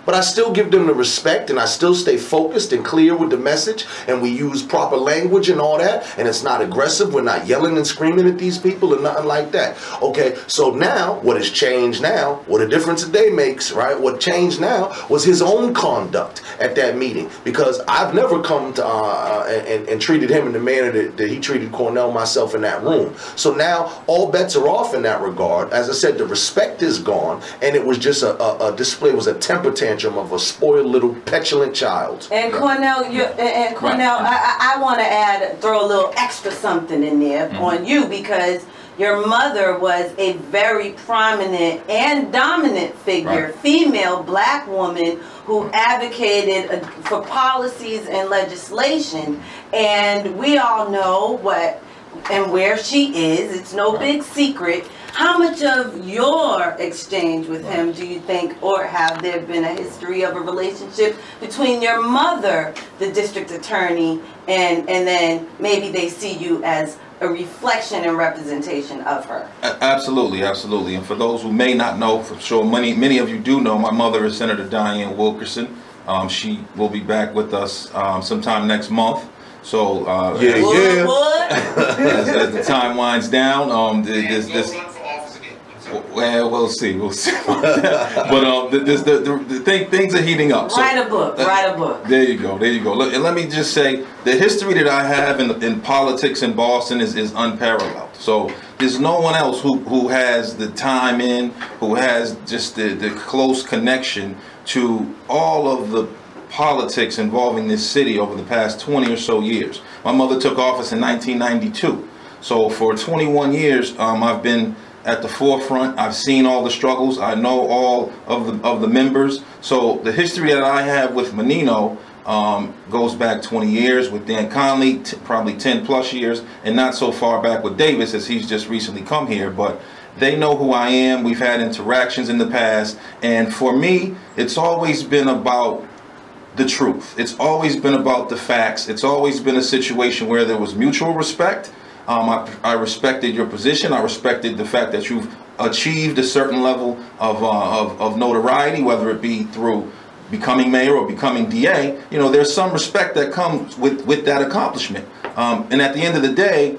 But I still give them the respect, and I still stay focused and clear with the message, and we use proper language and all that, and it's not aggressive. We're not yelling and screaming at these people and nothing like that. Okay, so now, what has changed now, what a difference a day makes, right? What changed now was his own conduct at that meeting, because I've never come to and treated him in the manner that he treated Cornell, myself in that room. So now all bets are off in that regard. As I said, the respect is gone, and it was just a display, it was a temper tantrum of a spoiled little petulant child. And Cornell, I want to throw a little extra something in there on you, because your mother was a very prominent and dominant figure, female black woman who advocated for policies and legislation. And we all know what and where she is. It's no big secret. How much of your exchange with him do you think, or have there been a history of a relationship between your mother, the district attorney, and then maybe they see you as a reflection and representation of her? Absolutely, absolutely. And for those who may not know, for sure, many of you do know, my mother is Senator Diane Wilkerson. She will be back with us sometime next month. So as the time winds down, well, we'll see. But things are heating up. So, write a book. There you go. Look, and let me just say, the history that I have in politics in Boston is unparalleled. So there's no one else who has the time who has just the close connection to all of the politics involving this city over the past 20 or so years. My mother took office in 1992. So for 21 years, I've been at the forefront. I've seen all the struggles. I know all of the members. So the history that I have with Menino goes back 20 years, with Dan Conley, probably 10 plus years, and not so far back with Davis, as he's just recently come here. But they know who I am. We've had interactions in the past. And for me, it's always been about the truth. It's always been about the facts. It's always been a situation where there was mutual respect. I respected your position. I respected the fact that you've achieved a certain level of notoriety, whether it be through becoming mayor or becoming DA. You know, there's some respect that comes with that accomplishment. And at the end of the day,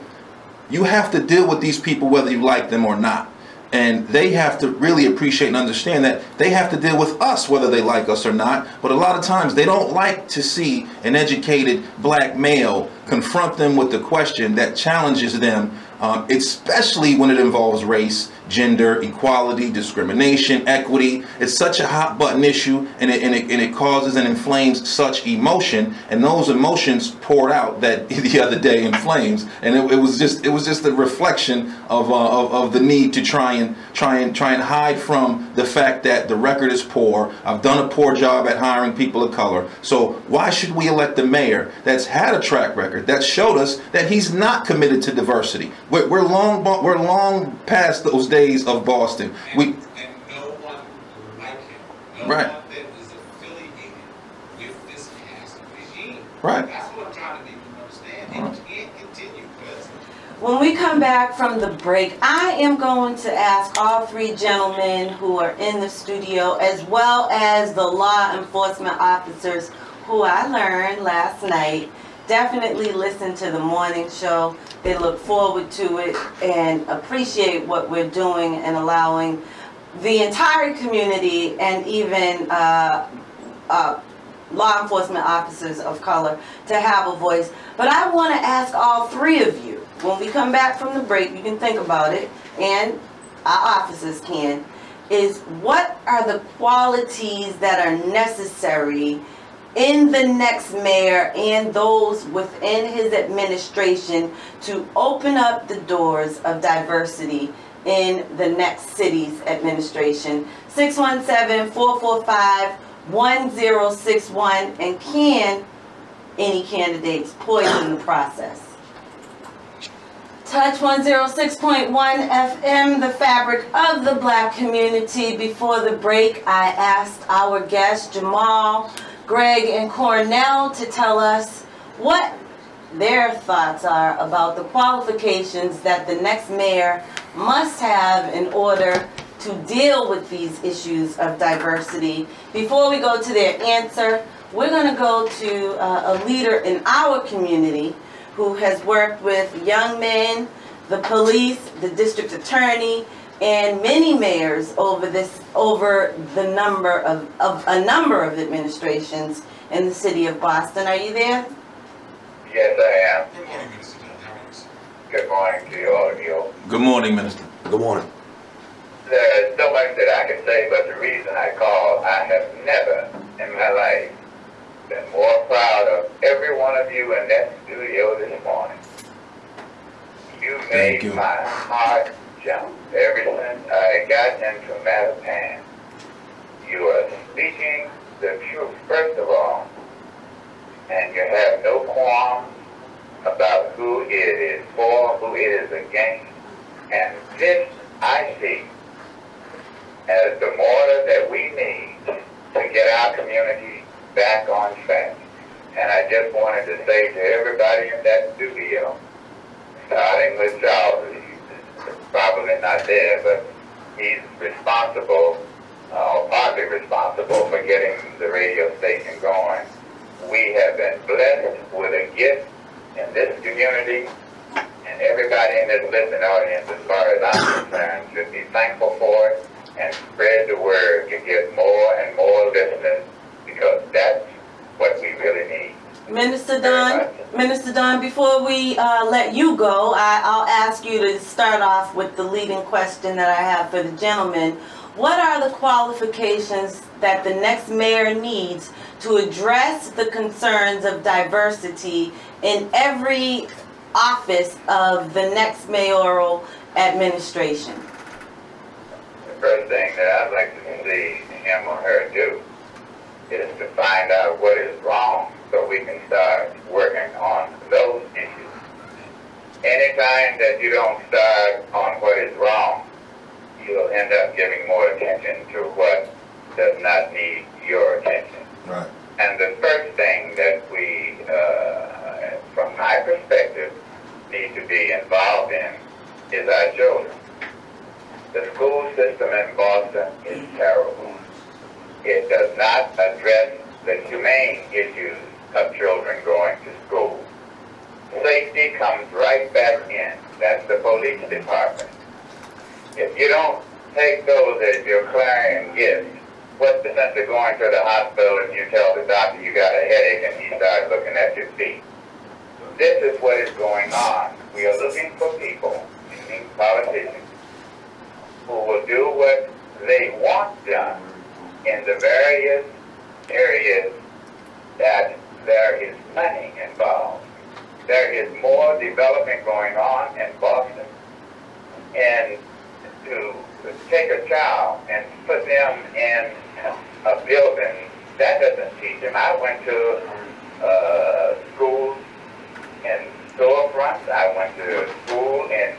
you have to deal with these people whether you like them or not. And they have to really appreciate and understand that they have to deal with us whether they like us or not. But a lot of times they don't like to see an educated black male confront them with the question that challenges them, especially when it involves race, gender, equality, discrimination, equity. It's such a hot button issue, and it causes and inflames such emotion, and those emotions poured out that the other day in flames, and it was just a reflection of the need to try and hide from the fact that the record is poor. I've done a poor job at hiring people of color, so why should we elect a mayor that's had a track record that showed us that he's not committed to diversity? We're long past those days of Boston. And no one like him. No one that is affiliated with this past regime. Right. That's what I'm trying to make you understand. It can't continue. When we come back from the break, I am going to ask all three gentlemen who are in the studio, as well as the law enforcement officers who I learned last night, definitely listen to the morning show. They look forward to it and appreciate what we're doing and allowing the entire community and even law enforcement officers of color to have a voice. But I want to ask all three of you, when we come back from the break, you can think about it, and our officers can, is what are the qualities that are necessary in the next mayor and those within his administration to open up the doors of diversity in the next city's administration? 617-445 1061, and can any candidates poison the process? Touch 106.1 FM, the fabric of the black community. Before the break, I asked our guests, Jamarhl, Greg, and Cornell, to tell us what their thoughts are about the qualifications that the next mayor must have in order to deal with these issues of diversity. Before we go to their answer, we're going to go to a leader in our community who has worked with young men, the police, the district attorney, and many mayors over the number of a number of administrations in the city of Boston. Are you there? Yes, I am. Good morning, Minister Dunn. How are you, sir? Good morning to you, all of you. Good morning, Minister. Good morning. There's so much that I can say, but the reason I called, I have never in my life been more proud of every one of you in that studio this morning. You made my heart jump ever since I got into Mattapan. You are speaking the truth, first of all, and you have no qualms about who it is for, who it is against, and this I see as the mortar that we need to get our community back on track. And I just wanted to say to everybody in that studio, starting with Jamarhl, he's probably not there, but he's responsible, partly responsible for getting the radio station going. We have been blessed with a gift in this community, and everybody in this listening audience, as far as I'm concerned, should be thankful for it and spread the word to get more and more listeners, because that's what we really need. Minister Dunn, before we let you go, I'll ask you to start off with the leading question that I have for the gentleman. What are the qualifications that the next mayor needs to address the concerns of diversity in every office of the next mayoral administration? The first thing that I'd like to see him or her do is to find out what is wrong so we can start working on those issues. Anytime that you don't start on what is wrong, you'll end up giving more attention to what does not need your attention. Right. And the first thing that we, from my perspective, need to be involved in is our children. The school system in Boston is terrible. It does not address the humane issues of children going to school. Safety comes right back in. That's the police department. If you don't take those as your clarion gift, what's the sense of going to the hospital and you tell the doctor you got a headache and he starts looking at your feet? This is what is going on. We are looking for people, meaning politicians, who will do what they want done in the various areas that there is money involved. There is more development going on in Boston, and to take a child and put them in a building, that doesn't teach them. I went to schools in storefronts. I went to school in,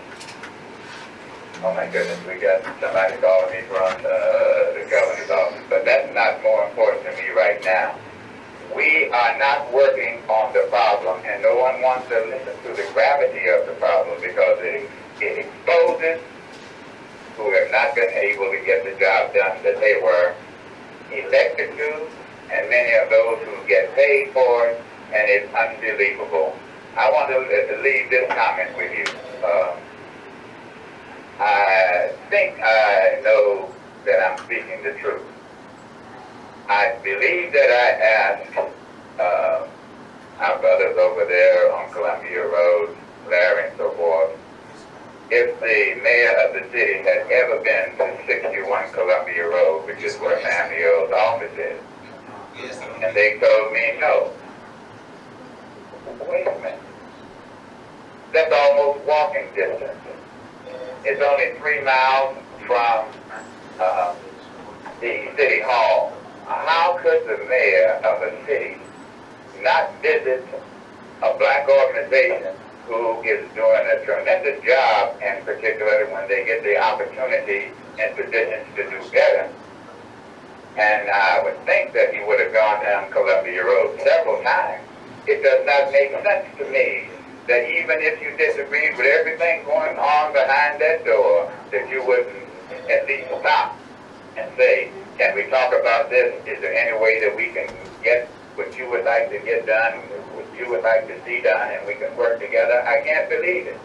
oh my goodness, we got somebody calling me from the governor's office, but that's not more important to me right now. We are not working on the problem, and no one wants to listen to the gravity of the problem because it exposes who have not been able to get the job done that they were elected to, and many of those who get paid for it, and it's unbelievable. I want to leave this comment with you. I think I know that I'm speaking the truth. I believe that I asked our brothers over there on Columbia Road, Larry and so forth, if the mayor of the city had ever been to 61 Columbia Road, which is where Family O's office is. And they told me no. Wait a minute. That's almost walking distance. It's only 3 miles from the city hall. how could the mayor of a city not visit a black organization who is doing a tremendous job, and particularly when they get the opportunity and positions to do better? And I would think that he would have gone down Columbia Road several times. It does not make sense to me that even if you disagreed with everything going on behind that door, that you wouldn't at least stop and say, can we talk about this? Is there any way that we can get what you would like to get done, what you would like to see done, and we can work together? I can't believe it.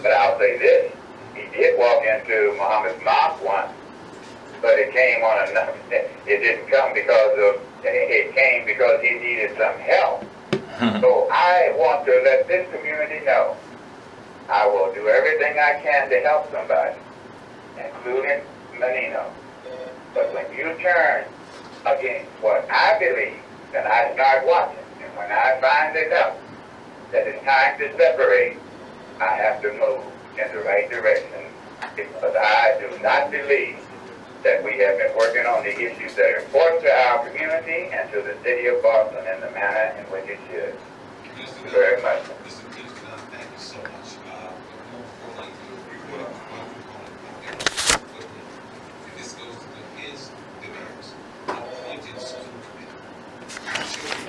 But I'll say this, he did walk into Muhammad's mosque once, but it came on another, it didn't come because of, it came because he needed some help. So I want to let this community know I will do everything I can to help somebody, including Menino. But when you turn against what I believe, then I start watching. And when I find it out that it's time to separate, I have to move in the right direction, because I do not believe that we have been working on the issues that are important to our community and to the city of Boston in the manner in which it should. Thank you very much. Mr. Houston, thank you so much. More importantly, you brought up one component, and this goes to his demands. Appointed school committee. Our children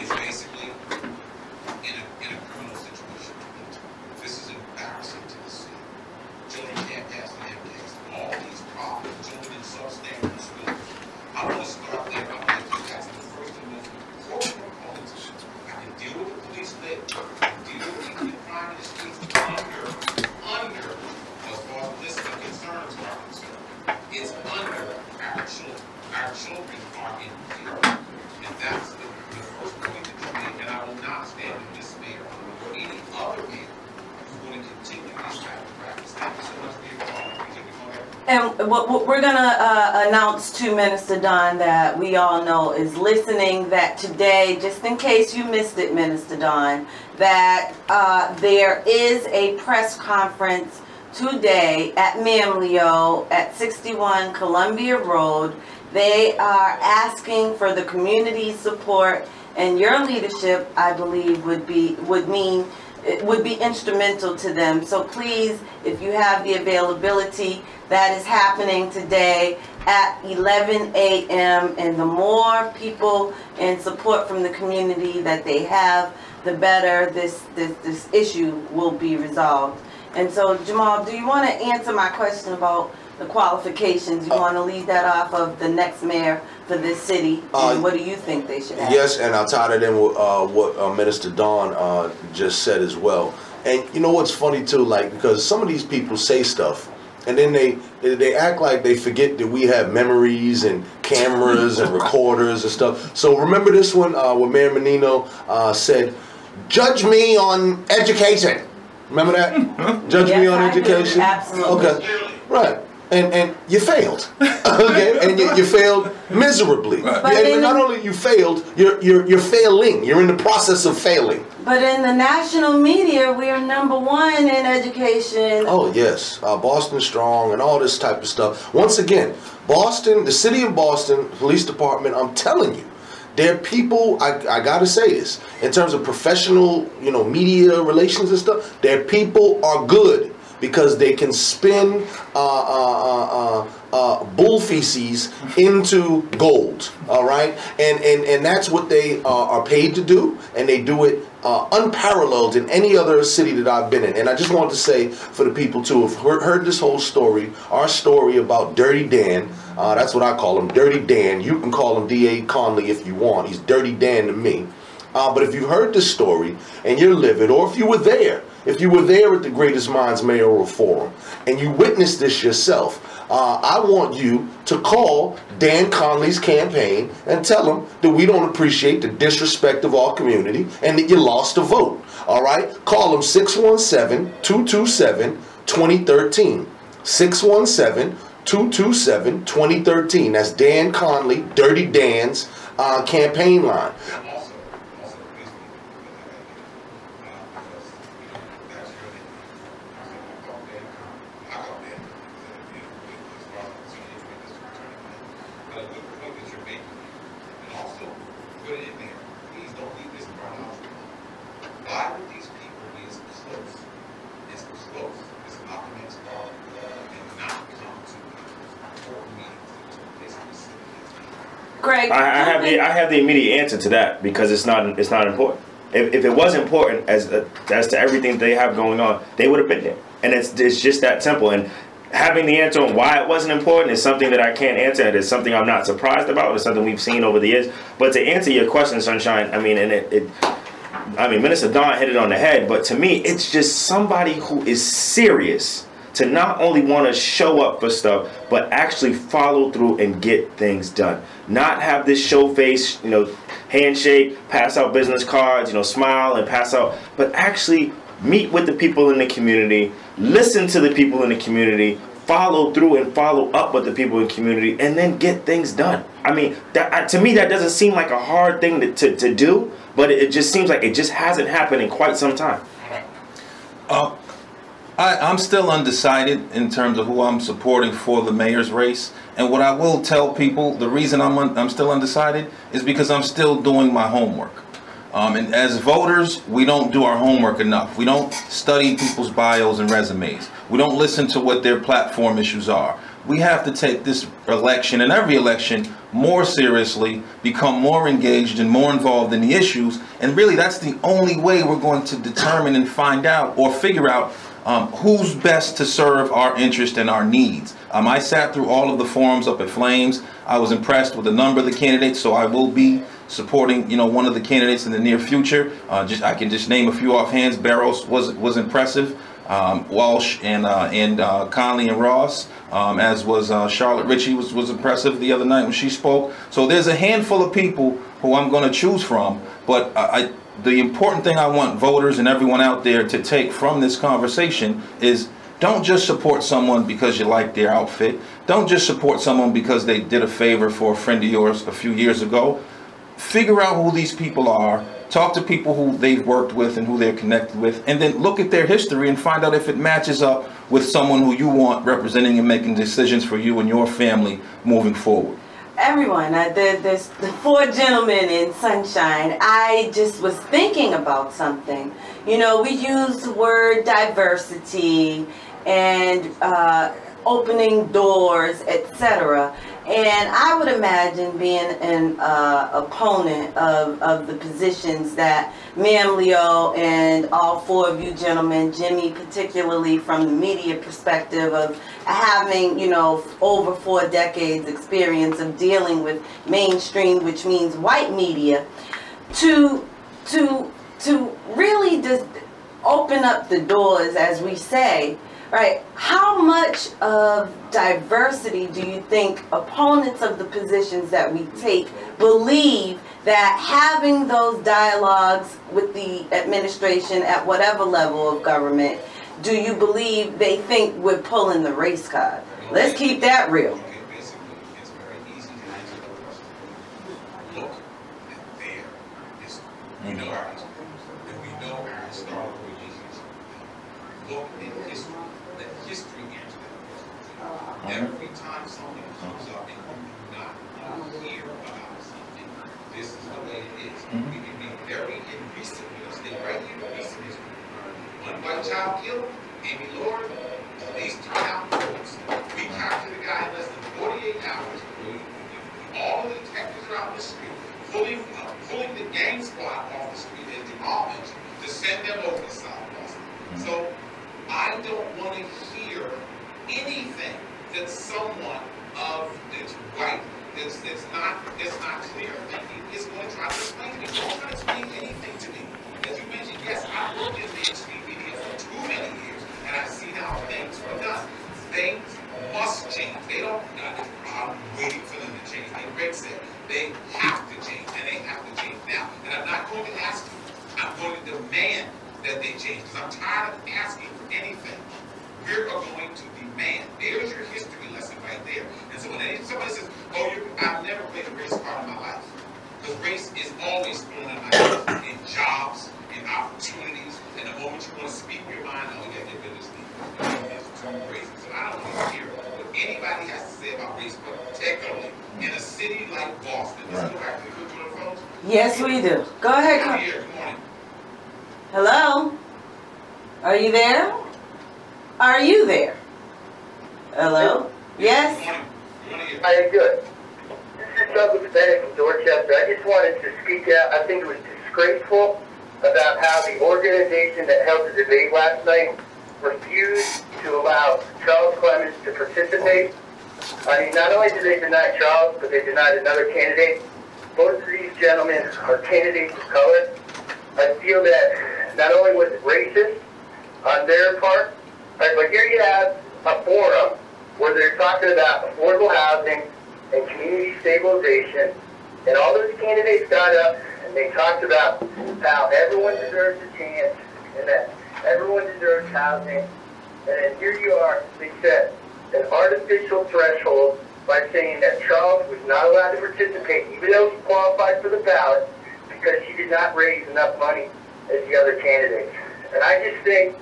is basically in a criminal situation. This is embarrassing to the city. Children can't pass the MCAS. All these problems, children in substandard schools. I want to start there. I want to that's the first and most important component. I can deal with the police lit. I can deal with the crime in the streets under, as far as listening concerns are concerned. It's under our children. Our children are in fear. And that's the first point that you made. And I will not stand with this mayor or any other mayor who's going to continue this type of practice. Thank you so much for your call. And what we're going to announce to Minister Don, that we all know is listening, that today, just in case you missed it, Minister Don, that there is a press conference today at Mamleo at 61 Columbia Road. They are asking for the community support, and your leadership, I believe, would be instrumental to them. So please, if you have the availability, that is happening today at 11 a.m. and the more people and support from the community that they have, the better this issue will be resolved. And so, Jamarhl, do you want to answer my question about the qualifications? You want to leave that off of the next mayor for this city? And what do you think they should have? Yes, and I'll tie that in with what Minister Dawn just said as well. And you know what's funny too, like, because some of these people say stuff, and then they act like they forget that we have memories and cameras and recorders and stuff. So remember this one where Mayor Menino said, "Judge me on education." Remember that? Judge me on education. Absolutely. Okay. Right. And you failed. Okay. And you failed miserably. Right. And not only you failed, you're failing. You're in the process of failing. But in the national media, we are #1 in education. Oh yes, Boston Strong and all this type of stuff. Once again, Boston, the city of Boston Police Department, I'm telling you, there are people, I gotta say this, in terms of professional, media relations and stuff, their people are good because they can spin bull feces into gold, all right? And that's what they are paid to do, and they do it unparalleled in any other city that I've been in. And I just wanted to say for the people too, who've heard this whole story, our story about Dirty Dan, that's what I call him, Dirty Dan. You can call him D.A. Conley if you want. He's Dirty Dan to me. But if you've heard this story and you're livid, or if you were there at the Greatest Minds Mayoral Forum and you witnessed this yourself, I want you to call Dan Conley's campaign and tell him that we don't appreciate the disrespect of our community and that you lost a vote. All right? Call him 617-227-2013. 617-227-2013. That's Dan Conley, Dirty Dan's campaign line. Greg, I have the immediate answer to that, because it's not important. If it was important as to everything they have going on, they would have been there. And it's just that simple. And having the answer on why it wasn't important is something that I can't answer. It's something I'm not surprised about. It's something we've seen over the years. But to answer your question, Sunshine, I mean, Minister Don hit it on the head. But to me, it's just somebody who is serious to not only want to show up for stuff, but actually follow through and get things done. Not have this show face, handshake, pass out business cards, smile and pass out, but actually meet with the people in the community, listen to the people in the community, follow through and follow up with the people in the community, and then get things done. I mean, to me, that doesn't seem like a hard thing to do, but it just seems like it just hasn't happened in quite some time. I'm still undecided in terms of who I'm supporting for the mayor's race. And what I will tell people, the reason I'm still undecided is because I'm still doing my homework. And as voters, we don't do our homework enough. We don't study people's bios and resumes. We don't listen to what their platform issues are. We have to take this election and every election more seriously, become more engaged and more involved in the issues. And really, that's the only way we're going to determine and find out or figure out who's best to serve our interest and our needs. I sat through all of the forums up at Flames. I was impressed with a number of the candidates, so I will be supporting, one of the candidates in the near future. I can just name a few offhands. Barros was impressive. Walsh and Conley and Ross, as was Charlotte Ritchie was impressive the other night when she spoke. So there's a handful of people who I'm going to choose from, but the important thing I want voters and everyone out there to take from this conversation is don't just support someone because you like their outfit. Don't just support someone because they did a favor for a friend of yours a few years ago. Figure out who these people are. Talk to people who they've worked with and who they're connected with, and then look at their history and find out if it matches up with someone who you want representing and making decisions for you and your family moving forward. Everyone, there's the four gentlemen in Sunshine. I just was thinking about something. We use the word diversity and opening doors, etc. And I would imagine being an opponent of the positions that Ma'am Leo and all four of you gentlemen, Jimmy particularly from the media perspective of having, over 4 decades experience of dealing with mainstream, which means white media, to really just open up the doors, as we say. Right. How much of diversity do you think opponents of the positions that we take believe that having those dialogues with the administration at whatever level of government, do you believe they think we're pulling the race card? Let's keep that real. Okay, basically, it's very easy to answer the question. Look at their history. We know our history. And we know our historical relations. Look at history. Let history answer that question. Every time something comes up and you do not hear about something, this is the way it is. We can be very in recent history, right here in recent history. One white child killed, Amy Lord, these 3 outposts. We captured the guy in less than 48 hours. All of the detectives are out in the street, pulling the gang squad off the street, as Jamarhl mentioned, to send them over to South Boston. So I don't want to hear anything that someone that's white, that's not clear thinking is going to try to explain to me. Don't try to explain anything to me. As you mentioned, yes, I worked in mainstream media for too many years, and I've seen how things were done. Things must change. They don't. I'm waiting for them to change. Like Greg said, they have to change, and they have to change now. And I'm not going to ask you. I'm going to demand that they change, because I'm tired of asking for anything. We're going to demand. There's your history lesson right there. And so when somebody says, "Oh, I've never played a race card in my life," because race is always thrown in my life, in jobs, in opportunities, and the moment you want to speak your mind, oh yeah, they're good as me. It's too crazy. So I don't want to hear what anybody has to say about race, particularly in a city like Boston. Let's go back to the good one, folks. Yes, we do. Go ahead. Here, good morning. Hello? Are you there? Are you there? Hello? Yes? How you good? This is Douglas Bennett from Dorchester. I just wanted to speak out. I think it was disgraceful about how the organization that held the debate last night refused to allow Charles Clemens to participate. I mean, not only did they deny Charles, but they denied another candidate. Both of these gentlemen are candidates of color. I feel that not only was it racist on their part, right, but here you have a forum where they're talking about affordable housing and community stabilization, and all those candidates got up and they talked about how everyone deserves a chance and that everyone deserves housing. And then here you are, they set an artificial threshold by saying that Charles was not allowed to participate, even though he qualified for the ballot, because he did not raise enough money as the other candidates. And I just think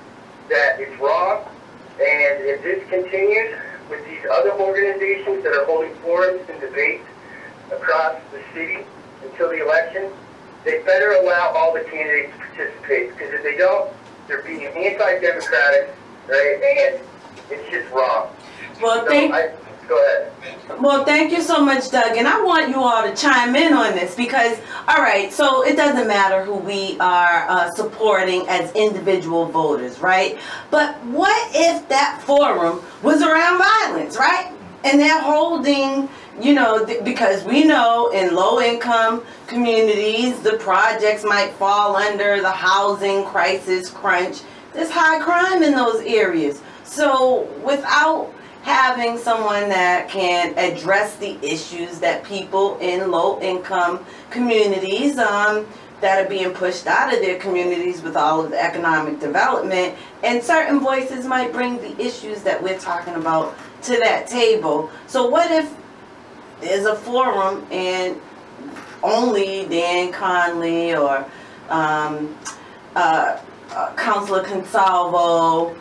that it's wrong, and if this continues with these other organizations that are holding forums and debates across the city until the election, they better allow all the candidates to participate, because if they don't, they're being anti-democratic, right, and it's just wrong. Well, go ahead. Well, thank you so much, Doug. And I want you all to chime in on this because, all right, so it doesn't matter who we are supporting as individual voters, right? But what if that forum was around violence, right? And they're holding, you know, because we know in low-income communities, the projects might fall under the housing crisis crunch. There's high crime in those areas. So without having someone that can address the issues that people in low-income communities that are being pushed out of their communities with all of the economic development, and certain voices might bring the issues that we're talking about to that table. So what if there's a forum and only Dan Conley or Councilor Consalvo,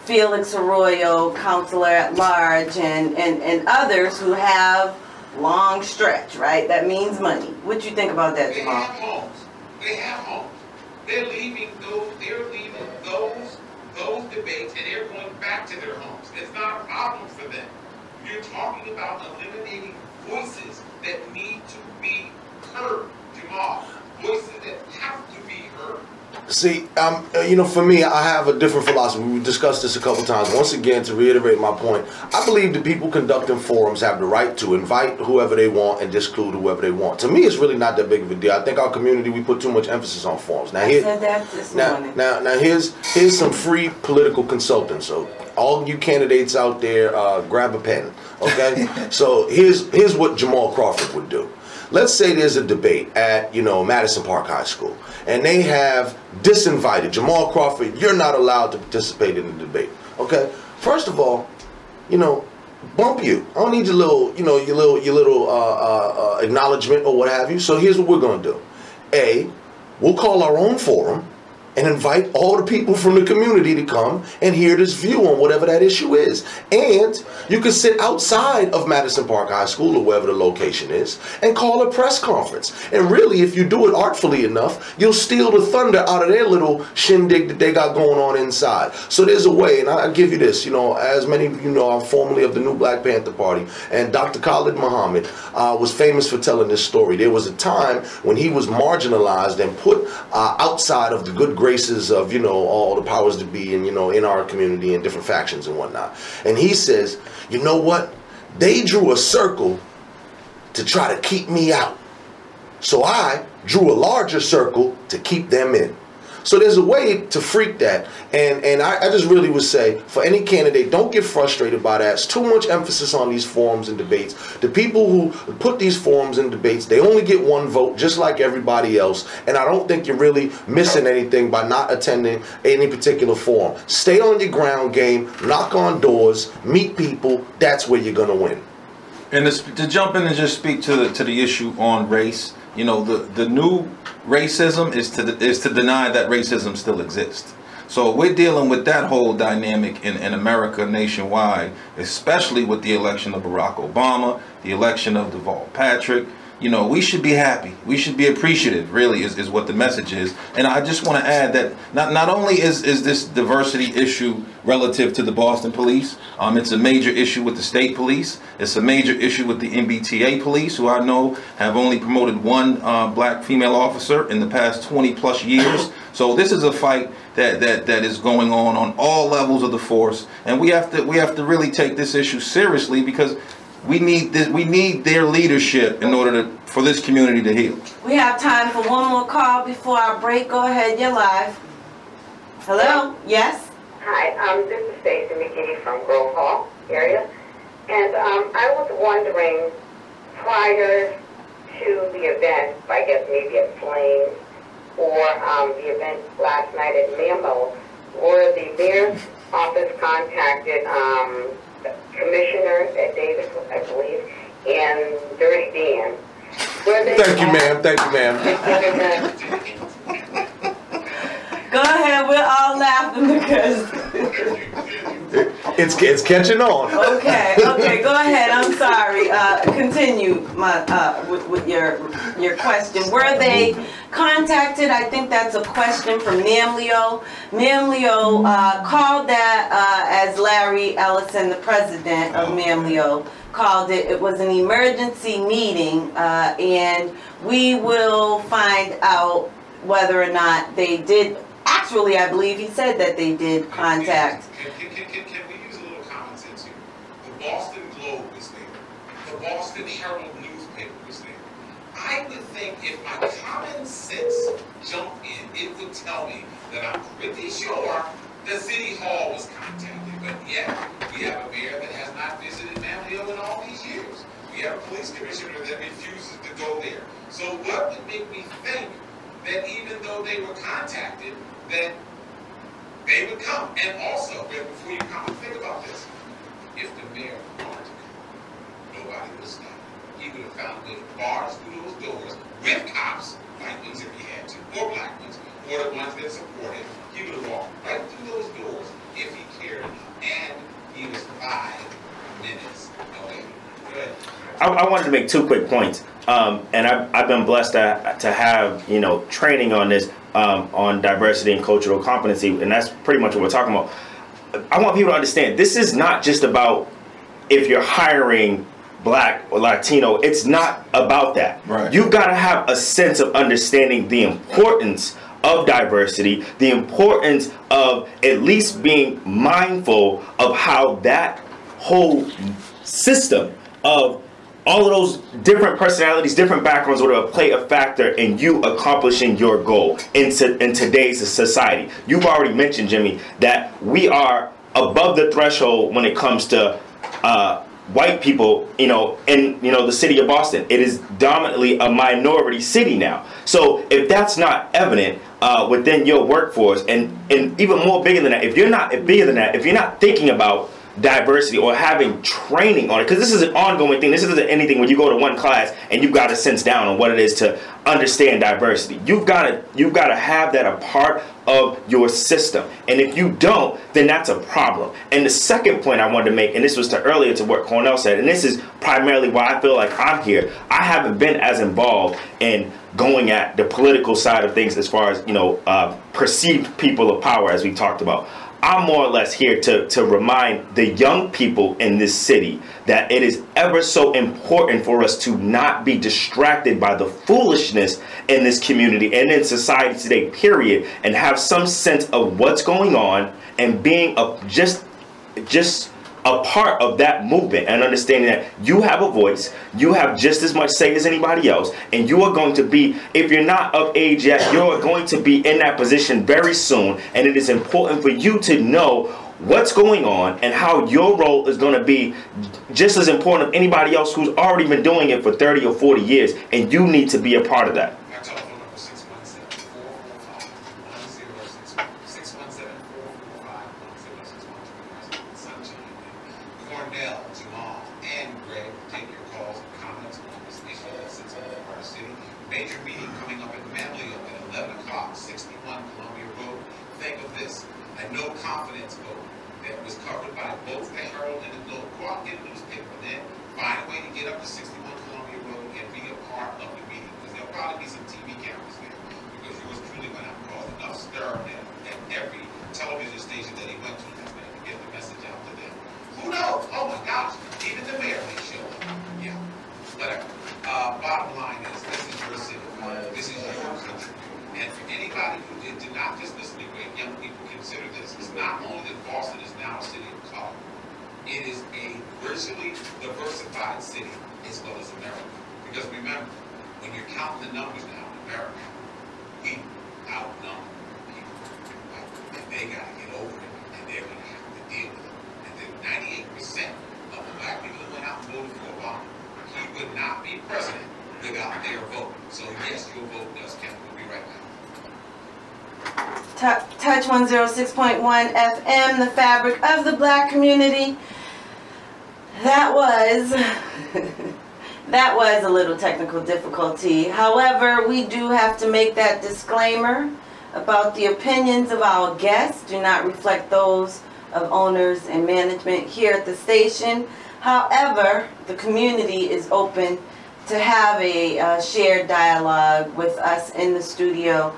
Felix Arroyo, Counselor at Large, and others who have long stretch, right? That means money. What do you think about that, Jamarhl? They have homes. They have homes. They're leaving those debates and they're going back to their homes. It's not a problem for them. You're talking about eliminating voices that need to be heard, Jamarhl. Voices that have to be heard. See, you know, for me, I have a different philosophy. We've discussed this a couple times. Once again, to reiterate my point, I believe the people conducting forums have the right to invite whoever they want and exclude whoever they want. To me, it's really not that big of a deal. I think our community, we put too much emphasis on forums. Now, here's some free political consulting. So, all you candidates out there, grab a pen, okay? So, here's what Jamal Crawford would do. Let's say there's a debate at, you know, Madison Park High School, and they have disinvited Jamal Crawford. You're not allowed to participate in the debate. Okay. First of all, you know, bump you. I don't need your little, you know, your little acknowledgement or what have you. So here's what we're gonna do. A, we'll call our own forum and invite all the people from the community to come and hear this view on whatever that issue is. And you can sit outside of Madison Park High School or wherever the location is and call a press conference. And really, if you do it artfully enough, you'll steal the thunder out of their little shindig that they got going on inside. So there's a way, and I'll give you this, you know, as many of you know, I'm formerly of the New Black Panther Party, and Dr. Khalid Muhammad was famous for telling this story. There was a time when he was marginalized and put outside of the good graces of, you know, all the powers to be and, you know, in our community and different factions and whatnot. And he says, you know what? They drew a circle to try to keep me out. So I drew a larger circle to keep them in. So there's a way to freak that. And I just really would say, for any candidate, don't get frustrated by that. It's too much emphasis on these forums and debates. The people who put these forums and debates, they only get one vote, just like everybody else. And I don't think you're really missing anything by not attending any particular forum. Stay on your ground game, knock on doors, meet people. That's where you're going to win. And to jump in and just speak to the issue on race, you know, the new racism is to deny that racism still exists. So we're dealing with that whole dynamic in America nationwide, especially with the election of Barack Obama, the election of Deval Patrick, you know, we should be happy. We should be appreciative, really, is what the message is. And I just want to add that not only is this diversity issue relative to the Boston police, it's a major issue with the state police. It's a major issue with the MBTA police, who I know have only promoted one black female officer in the past 20 plus years. So this is a fight that is going on all levels of the force, and we have to really take this issue seriously, because we need their leadership in order for this community to heal. We have time for one more call before our break. Go ahead, you're live. Hello? Yes? Hi, this is Stacey McGee from Grove Hall area, and I was wondering, prior to the event, I guess maybe at Flames, or the event last night at Memo, were the mayor's office contacted Commissioner at Davis, I believe, and Dirty Dan? Thank you, ma'am. Thank you, ma'am. Go ahead, we're all laughing because it's catching on. Okay, go ahead. I'm sorry. Continue with your question. Were they contacted? I think that's a question from Namleo. Namleo called that, as Larry Ellison, the president of Namleo, called it. It was an emergency meeting, and we will find out whether or not they did. Actually, I believe he said that they did contact. Can we use a little common sense here? The Boston Globe was there. The Boston Herald newspaper was there. I would think if my common sense jumped in, it would tell me that I'm pretty sure the City Hall was contacted. But yet, we have a mayor that has not visited Mamleo in all these years. We have a police commissioner that refuses to go there. So what would make me think that even though they were contacted, that they would come? And also, before you come, think about this. If the mayor wanted to come, nobody would stop him. He would have found a way to barge through those doors with cops, white ones if he had to, or black ones, or the ones that support him. He would have walked right through those doors if he cared enough. And he was 5 minutes away. Go ahead. I wanted to make 2 quick points. And I've been blessed to have, you know, training on this, on diversity and cultural competency, and that's pretty much what we're talking about. I want people to understand, this is not just about if you're hiring black or Latino. It's not about that. Right. You've got to have a sense of understanding the importance of diversity, the importance of at least being mindful of how that whole system of all of those different personalities, different backgrounds would play a factor in you accomplishing your goal in today's society. You've already mentioned, Jimmy, that we are above the threshold when it comes to white people, you know, in, you know, the city of Boston. It is dominantly a minority city now. So if that's not evident within your workforce, and even more bigger than that, if you're not thinking about diversity or having training on it, because this is an ongoing thing. This isn't anything when you go to one class and you've got a sense down on what it is to understand diversity. You've got to have that a part of your system, and if you don't, then that's a problem. And the second point I wanted to make, and this was earlier to what Cornell said, and this is primarily why I feel like I'm here. I haven't been as involved in going at the political side of things as far as, you know, perceived people of power, as we talked about. I'm more or less here to remind the young people in this city that it is ever so important for us to not be distracted by the foolishness in this community and in society today, period, and have some sense of what's going on and being just a part of that movement, and understanding that you have a voice, you have just as much say as anybody else, and you are going to be, if you're not of age yet, you're going to be in that position very soon, and it is important for you to know what's going on and how your role is going to be just as important as anybody else who's already been doing it for 30 or 40 years, and you need to be a part of that. Our telephone number is 617-445-1061. 617-445-1061. Sunshine. Cornell, Jamarhl, and Greg take your calls and comments on this issue that sits all over our city. Major meeting coming up in Mamleo at 11 o'clock, 61 Columbia Road. Think of this, a no confidence vote that was covered by both the Herald and the Globe. Go out and get a newspaper, then find a way to get up to 61 Columbia Road and be a part part of the meeting, because there'll probably be some TV cameras there, because yours truly went out and caused enough stir at every television station that he went to yesterday to get the message out to them. Who knows? Oh my gosh, even the mayor may show up. Yeah, whatever. Bottom line is, this is your city. This is your country. And for anybody who did not just listen to great young people, consider this. It's not only that Boston is now a city of color. It is a virtually diversified city as well as America. Because remember, when you're counting the numbers now in America, we outnumber people. Right? And they got to get over it, and they're going to have to deal with it. And then 98% of the black people that went out and voted for Obama, he would not be president without their vote. So yes, your vote does count. We'll be right back. Touch 106.1 FM, the fabric of the black community. That was that was a little technical difficulty. However, we do have to make that disclaimer about the opinions of our guests do not reflect those of owners and management here at the station. However, the community is open to have a shared dialogue with us in the studio.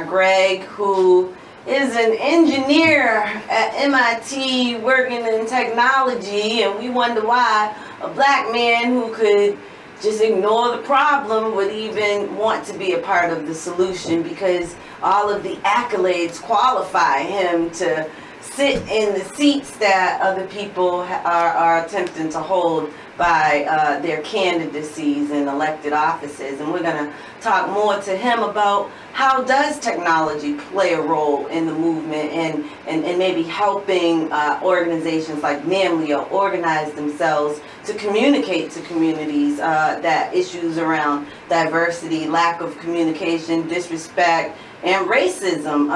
Greg, who is an engineer at MIT working in technology, and we wonder why a black man who could just ignore the problem would even want to be a part of the solution, because all of the accolades qualify him to sit in the seats that other people are attempting to hold by their candidacies in elected offices. And we're going to talk more to him about how does technology play a role in the movement, and maybe helping organizations like NAMLEO organize themselves to communicate to communities that issues around diversity, lack of communication, disrespect, and racism.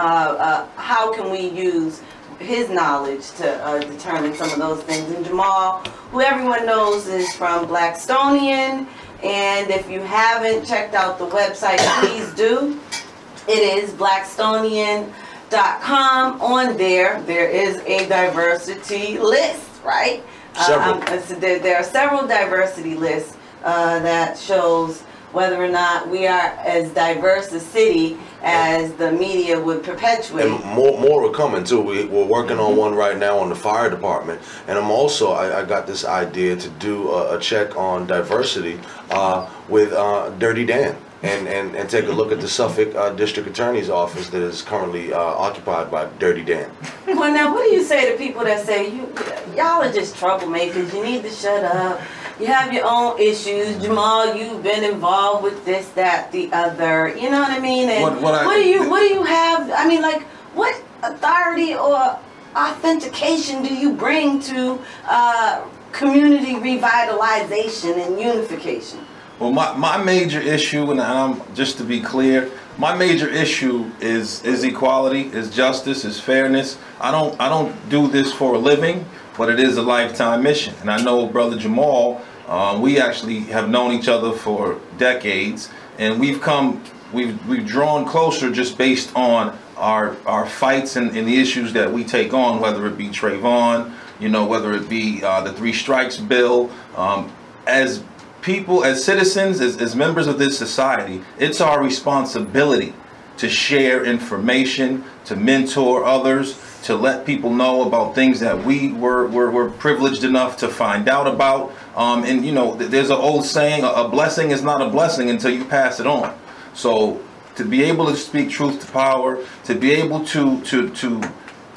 How can we use his knowledge to determine some of those things? And Jamarhl, who everyone knows is from Blackstonian, and if you haven't checked out the website, please do. It is blackstonian.com. On there is a diversity list, right? There are several diversity lists that shows whether or not we are as diverse a city as the media would perpetuate. And more are coming too. We're working on one right now on the fire department, and I'm also I got this idea to do a check on diversity with Dirty Dan, and take a look at the Suffolk District Attorney's office that is currently occupied by Dirty Dan. Well, now what do you say to people that say y'all are just troublemakers? You need to shut up. You have your own issues. Jamarhl, you've been involved with this, that, the other. You know what I mean? And what do you have? I mean, like, what authority or authentication do you bring to community revitalization and unification? Well, my major issue, and I'm just to be clear, my major issue is equality, is justice, is fairness. I don't do this for a living, but it is a lifetime mission. And I know Brother Jamarhl, we actually have known each other for decades, and we've drawn closer just based on our fights and the issues that we take on, whether it be Trayvon, whether it be the 3 Strikes bill. As people, as citizens, as members of this society, it's our responsibility to share information, to mentor others, to let people know about things that we were privileged enough to find out about. And there's an old saying, a blessing is not a blessing until you pass it on. So to be able to speak truth to power, to be able to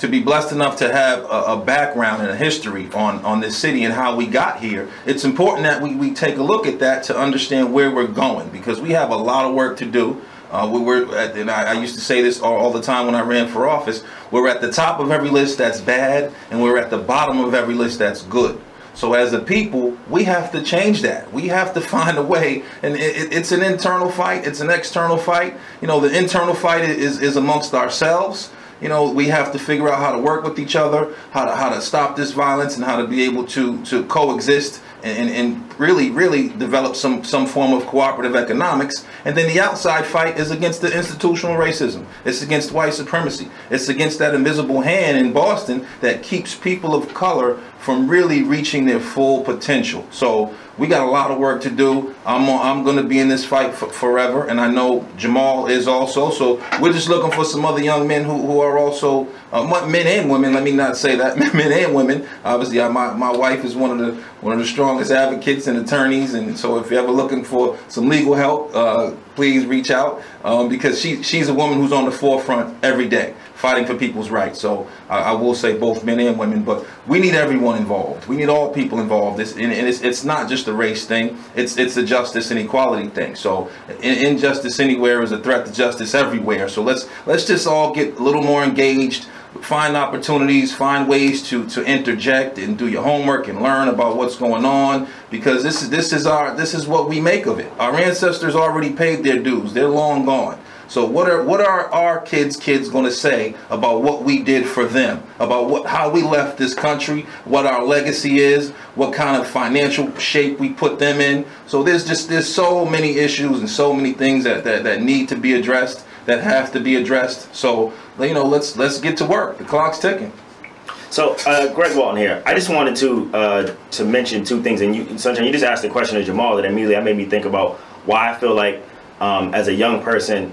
be blessed enough to have a background and a history on this city and how we got here, it's important that we take a look at that to understand where we're going, because we have a lot of work to do. And I used to say this all the time when I ran for office, we're at the top of every list that's bad, and we're at the bottom of every list that's good. So as a people, we have to change that. We have to find a way, and it's an internal fight, it's an external fight. The internal fight is amongst ourselves. We have to figure out how to work with each other, how to stop this violence, and how to be able to coexist and really develop some form of cooperative economics. And then the outside fight is against the institutional racism. It's against white supremacy. It's against that invisible hand in Boston that keeps people of color from really reaching their full potential. So we got a lot of work to do. I'm going to be in this fight forever, and I know Jamarhl is also. So we're just looking for some other young men who are also men and women. Let me not say that men and women. Obviously, my wife is one of the strongest advocates and attorneys, and so if you're ever looking for some legal help, please reach out because she's a woman who's on the forefront every day fighting for people's rights. So I will say both men and women, but we need everyone involved. We need all people involved. It's not just a race thing. It's a justice and equality thing. So injustice anywhere is a threat to justice everywhere. So let's just all get a little more engaged, find opportunities, find ways to interject and do your homework and learn about what's going on, because this is what we make of it. Our ancestors already paid their dues. They're long gone. So what are our kids going to say about what we did for them, about how we left this country, what our legacy is, what kind of financial shape we put them in? So there's so many issues and so many things that need to be addressed, that have to be addressed. So let's get to work. The clock's ticking. So Greg Walton here. I just wanted to mention two things, and Sunshine, you just asked a question of Jamarhl that immediately made me think about why I feel like as a young person,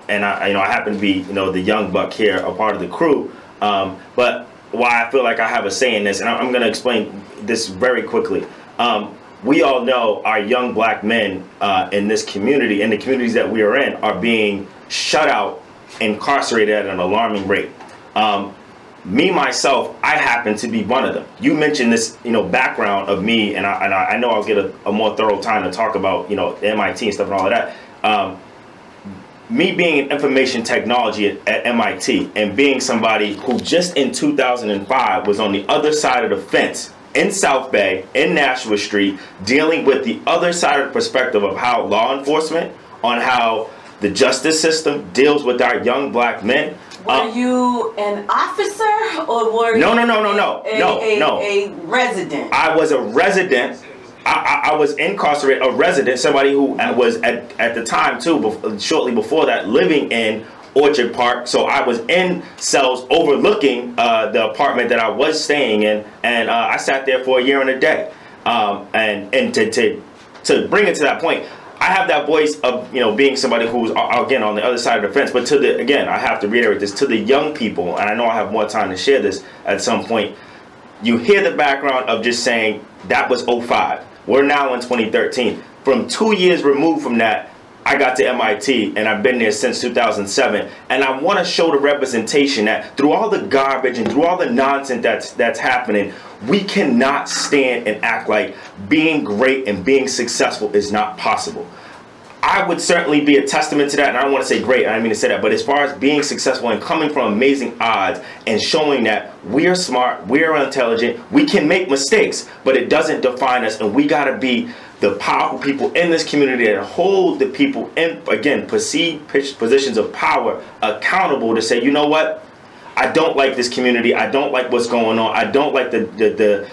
and I happen to be the young buck here, a part of the crew, but why I feel like I have a say in this, and I'm going to explain this very quickly. We all know our young black men in this community, in the communities that we are in, are being shut out, incarcerated at an alarming rate. Me, myself, I happen to be one of them. You mentioned this, background of me, and I know I'll get a more thorough time to talk about, MIT and stuff and all of that. Me being in information technology at MIT and being somebody who just in 2005 was on the other side of the fence in South Bay, in Nashua Street, dealing with the other side of the perspective of how law enforcement, on how the justice system deals with our young black men. Were you an officer or were you a resident? I was a resident. I was incarcerated, a resident, somebody who was at the time too, shortly before that, living in Orchard Park. So I was in cells overlooking the apartment that I was staying in, and I sat there for a year and a day. And to bring it to that point, I have that voice of being somebody who's again on the other side of the fence. But again, I have to reiterate this to the young people, and I know I have more time to share this at some point. You hear the background of just saying that was 05. We're now in 2013. From 2 years removed from that, I got to MIT, and I've been there since 2007. And I want to show the representation that through all the garbage and through all the nonsense that's happening, we cannot stand and act like being great and being successful is not possible. I would certainly be a testament to that, and I don't want to say great, I didn't mean to say that, but as far as being successful and coming from amazing odds and showing that we are smart, we are intelligent, we can make mistakes, but it doesn't define us, and we got to be the powerful people in this community that hold the people in, again, perceived positions of power accountable to say, you know what, I don't like this community, I don't like what's going on, I don't like the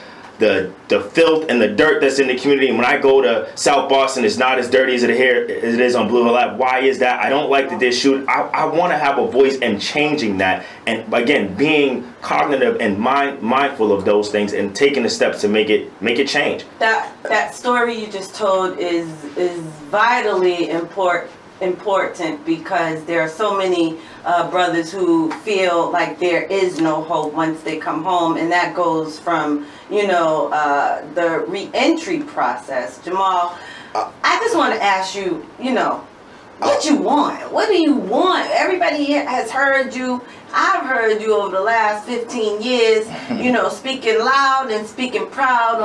filth and the dirt that's in the community. And when I go to South Boston, it's not as dirty as it is on Blue Hill Ave. Why is that? I don't like that they're shooting. I want to have a voice in changing that. And again, being cognitive and mindful of those things and taking the steps to make it change. That story you just told is vitally important because there are so many brothers who feel like there is no hope once they come home, and that goes from the re-entry process. Jamarhl, I just want to ask you, what you want? What do you want? Everybody here has heard you. I've heard you over the last 15 years, speaking loud and speaking proud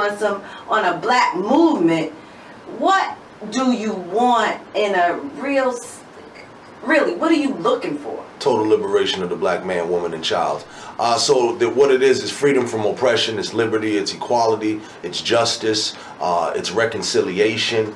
on a black movement. What do you want in a really, what are you looking for? Total liberation of the black man, woman, and child. So what it is freedom from oppression, it's liberty, it's equality, it's justice. it's reconciliation,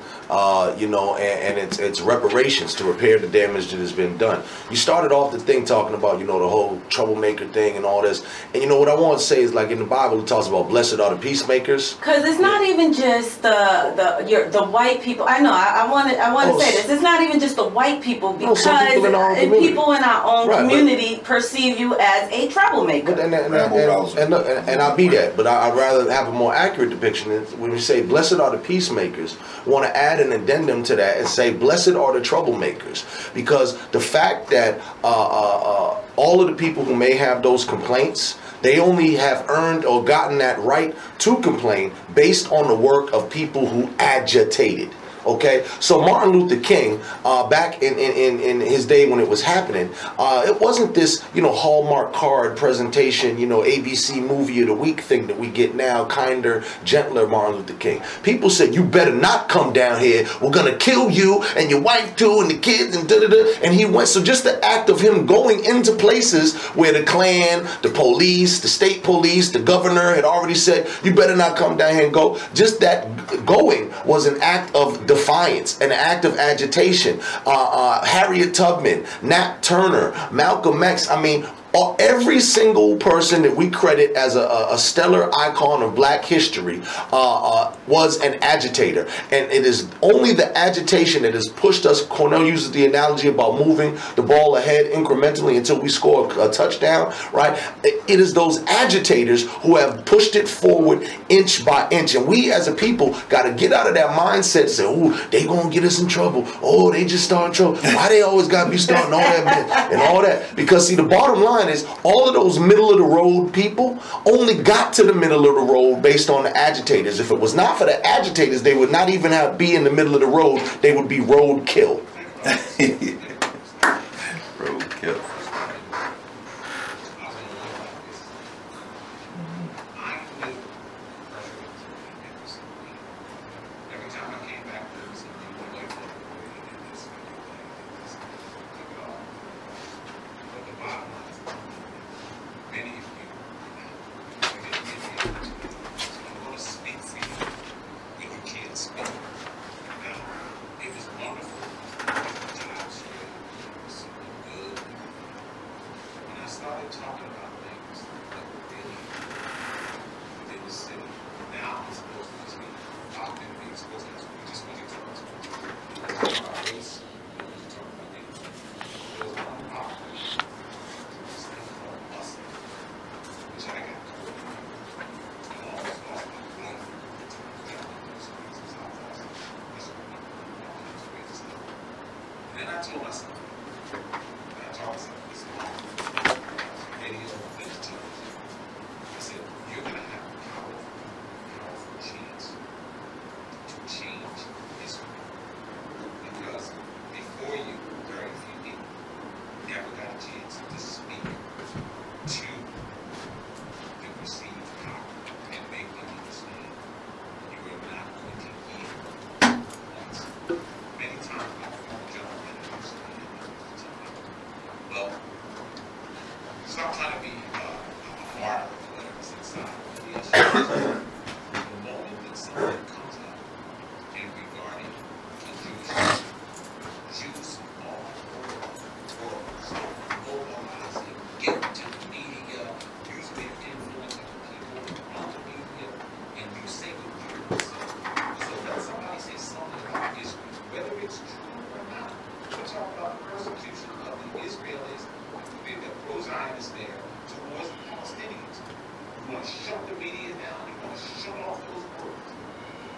you know, and it's reparations to repair the damage that has been done. You started off the thing talking about, you know, the whole troublemaker thing and all this. And you know what I want to say is, like in the Bible, it talks about blessed are the peacemakers. Because it's not even just the white people. I know. I want to say this. It's not even just the white people, because people in our own community perceive you as a troublemaker. But and I'll be that. But I'd rather have a more accurate depiction. When we say blessed are the peacemakers, I want to add an addendum to that and say blessed are the troublemakers, because the fact that all of the people who may have those complaints, they only have earned or gotten that right to complain based on the work of people who agitated. Okay, so Martin Luther King, back in his day when it was happening, it wasn't this, you know, Hallmark card presentation, you know, ABC movie of the week thing that we get now, kinder, gentler Martin Luther King. People said, you better not come down here. We're going to kill you and your wife too and the kids and da-da-da. And he went, so just the act of him going into places where the Klan, the police, the state police, the governor had already said, you better not come down here and go. Just that going was an act of defiance, an act of agitation. Harriet Tubman, Nat Turner, Malcolm X, I mean, every single person that we credit as a stellar icon of black history was an agitator. And it is only the agitation that has pushed us. Cornell uses the analogy about moving the ball ahead incrementally until we score a touchdown, right? It is those agitators who have pushed it forward inch by inch. And we as a people got to get out of that mindset and say, oh, they gonna get us in trouble. Oh, they just starting trouble. Why they always got to be starting all that and all that? Because see, the bottom line is all of those middle of the road people only got to the middle of the road based on the agitators. If it was not for the agitators, they would not even be in the middle of the road. They would be roadkill. Roadkill. Stop trying to be a martyr or whatever's inside. The moment that something comes up in regarding a Jews all over mobilizing, getting to the media, using their influence on people on the media, and you say what you say. So let somebody say something about Israel, whether it's true or not. We're talking about the persecution of the Israelis, the pro-Zionists there, towards the Palestinians. You want to shut the media down, you want to shut off those words.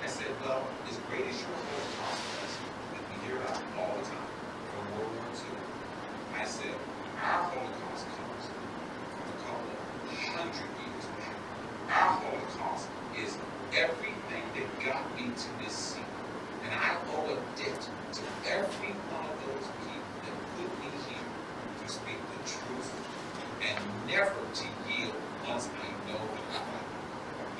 I said, well, as great as your Holocaust was, and we hear about it all the time, from World War II, I said, our Holocaust comes from a couple of 100 years back. Our Holocaust is everything that got me to this seat. And I owe a debt to every one of those people that put me here to speak the truth and never to yield once I know that I'm right.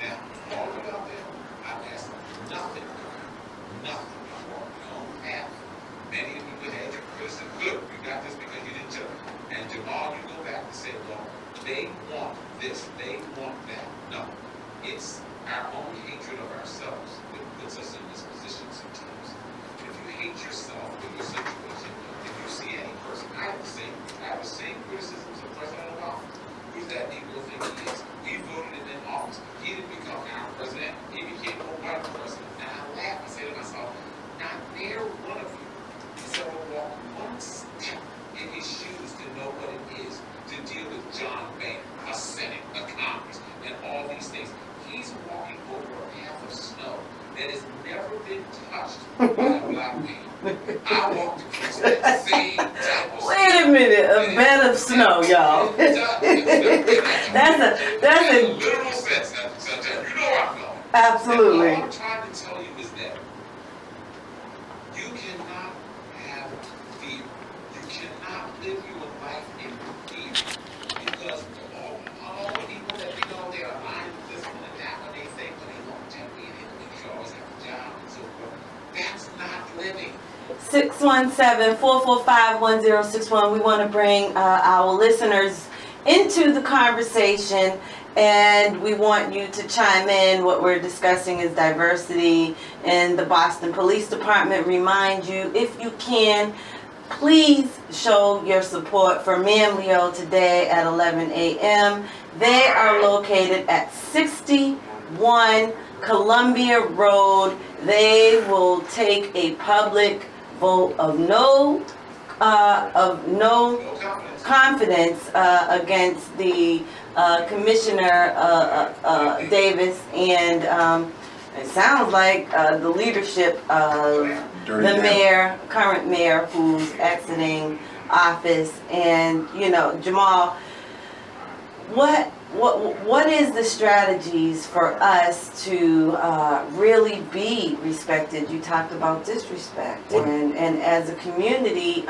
Now, all about them, I've asked nothing of them. Nothing. I walked my own path. Many of you had your criticism. Good, you got this because you didn't judge. And Jamarhl, you go back and say, well, they want this, they want that. No. It's our own hatred of ourselves that puts us in this position sometimes. If you hate yourself with your situation, if you see any person, I have the same criticisms of President Obama. Who's that Negro think he is? We voted him in office. He didn't become our president. He became a white president. And I laugh and say to myself, not near one of you has ever walked one step in his shoes to know what it is to deal with John Boehner, a Senate, a Congress, and all these things. He's walking over a path of snow that has never been touched by a black man. I walked across that same type of Wait a minute, a bed of snow, y'all. that's a literal sense. You know where I'm going. Absolutely. And all I'm trying to tell you is that you cannot have fear. You cannot live your life in fear because all the people that we know they are lying with this one and that when they say, well, they won't tell me and they make sure I always have a job and so forth. That's not living. 617-445-1061. We want to bring our listeners into the conversation, and we want you to chime in. What we're discussing is diversity in the Boston Police Department. Remind you, if you can, please show your support for Mamleo today at 11 a.m. They are located at 61 Columbia Road. They will take a public vote of no confidence against the Commissioner Davis, and it sounds like the leadership of the current mayor who's exiting office. And you know, Jamarhl, what is the strategies for us to really be respected? You talked about disrespect, and as a community,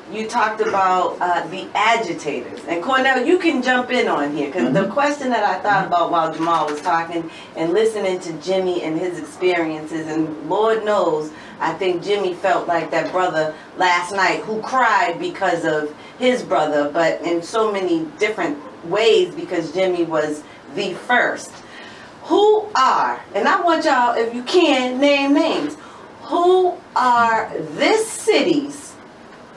you talked about the agitators. And Cornell, you can jump in on here, because the question that I thought about while Jamarhl was talking and listening to Jimmy and his experiences, and Lord knows, I think Jimmy felt like that brother last night who cried because of his brother, but in so many different ways because Jimmy was the first. Who are, and I want y'all, if you can, name names. Who are this city's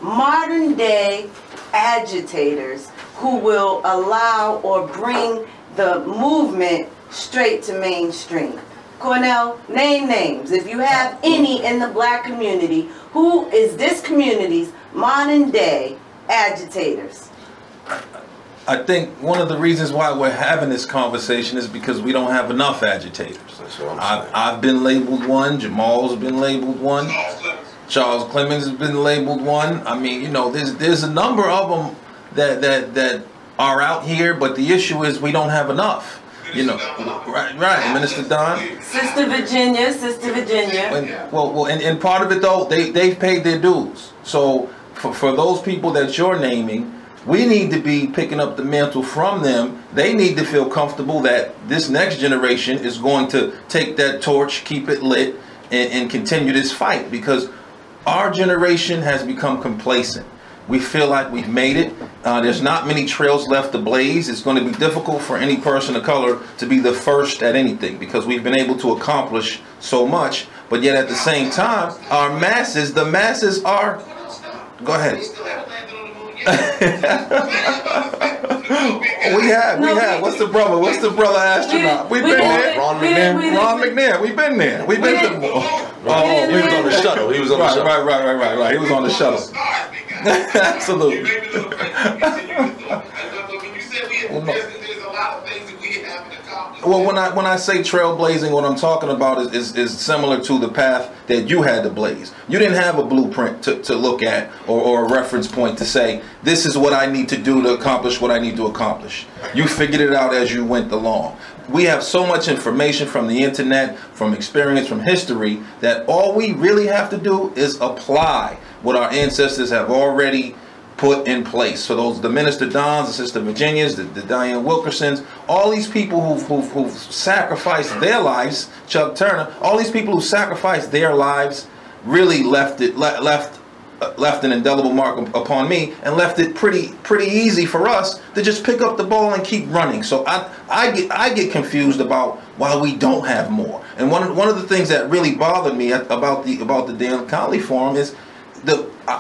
modern day agitators who will allow or bring the movement straight to mainstream? Cornell, name names. If you have any in the black community, who is this community's modern day agitators? I think one of the reasons why we're having this conversation is because we don't have enough agitators. That's what I'm saying. I've been labeled one. Jamal's been labeled one. Charles Clemens has been labeled one. I mean, you know, there's a number of them that are out here, but the issue is we don't have enough. You know, right, Minister Don. Sister Virginia. And part of it though, they've paid their dues. So for those people that you're naming, we need to be picking up the mantle from them. They need to feel comfortable that this next generation is going to take that torch, keep it lit, and continue this fight, because our generation has become complacent. We feel like we've made it. There's not many trails left to blaze. It's going to be difficult for any person of color to be the first at anything, because we've been able to accomplish so much. But yet at the same time, the masses are... Go ahead. we have. What's the brother astronaut? We've been there. Ron McNair. We've been there. We've been to the moon. He was on the shuttle. He was on the shuttle. Right. He was on the shuttle. Absolutely. Well, when I say trailblazing, what I'm talking about is similar to the path that you had to blaze. You didn't have a blueprint to look at or a reference point to say, this is what I need to do to accomplish what I need to accomplish. You figured it out as you went along. We have so much information from the internet, from experience, from history, that all we really have to do is apply what our ancestors have already put in place. So the Minister Dons, the Sister Virginias, the Diane Wilkersons, all these people who've sacrificed their lives, Chuck Turner, all these people who sacrificed their lives really left left an indelible mark upon me, and left it pretty easy for us to just pick up the ball and keep running. So I get confused about why we don't have more. And one of the things that really bothered me about the Dan Conley Forum is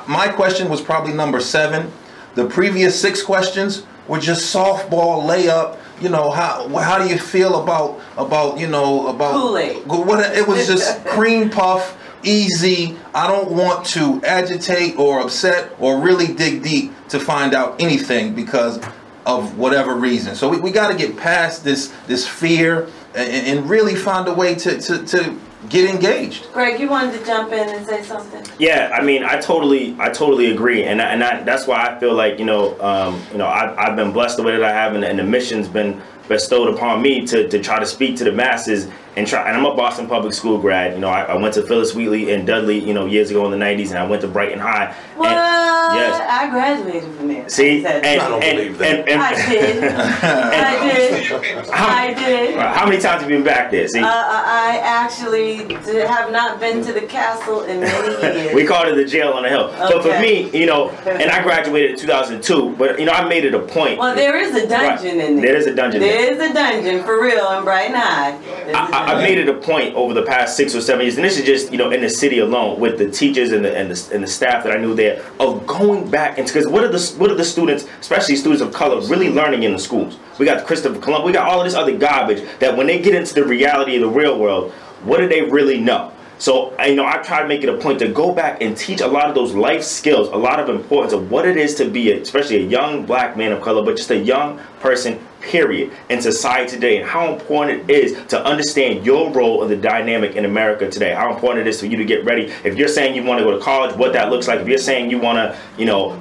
my question was probably number 7. The previous 6 questions were just softball layup. You know, how do you feel about Kool-Aid? It was just cream puff, easy. I don't want to agitate or upset or really dig deep to find out anything because of whatever reason. So we got to get past this fear and really find a way to get engaged. Greg, you wanted to jump in and say something? Yeah, I mean, I totally agree, and that's why I feel like I've been blessed the way that I have, and the mission's been bestowed upon me to try to speak to the masses and I'm a Boston public school grad. You know, I went to Phyllis Wheatley and Dudley, years ago in the 90s, and I went to Brighton High. What? Yes. I graduated from there. See, I did. How many times have you been back there? See, I actually have not been to the castle in many years. We called it the jail on the hill. Okay. But for me, and I graduated in 2002, but I made it a point. Well, there is a dungeon in there. There is a dungeon. There is a dungeon for real in Brighton High. I made it a point over the past 6 or 7 years, and this is just in the city alone, with the teachers and the staff that I knew there, of going back into, because what are the students, especially students of color, really learning in the schools? We got Christopher Columbus, we got all of this other garbage that when they get into the reality of the real world, what do they really know? So, I try to make it a point to go back and teach a lot of those life skills, a lot of importance of what it is to be, especially a young black man of color, but just a young person, period, in society today, and how important it is to understand your role in the dynamic in America today, how important it is for you to get ready. If you're saying you want to go to college, what that looks like. If you're saying you want to,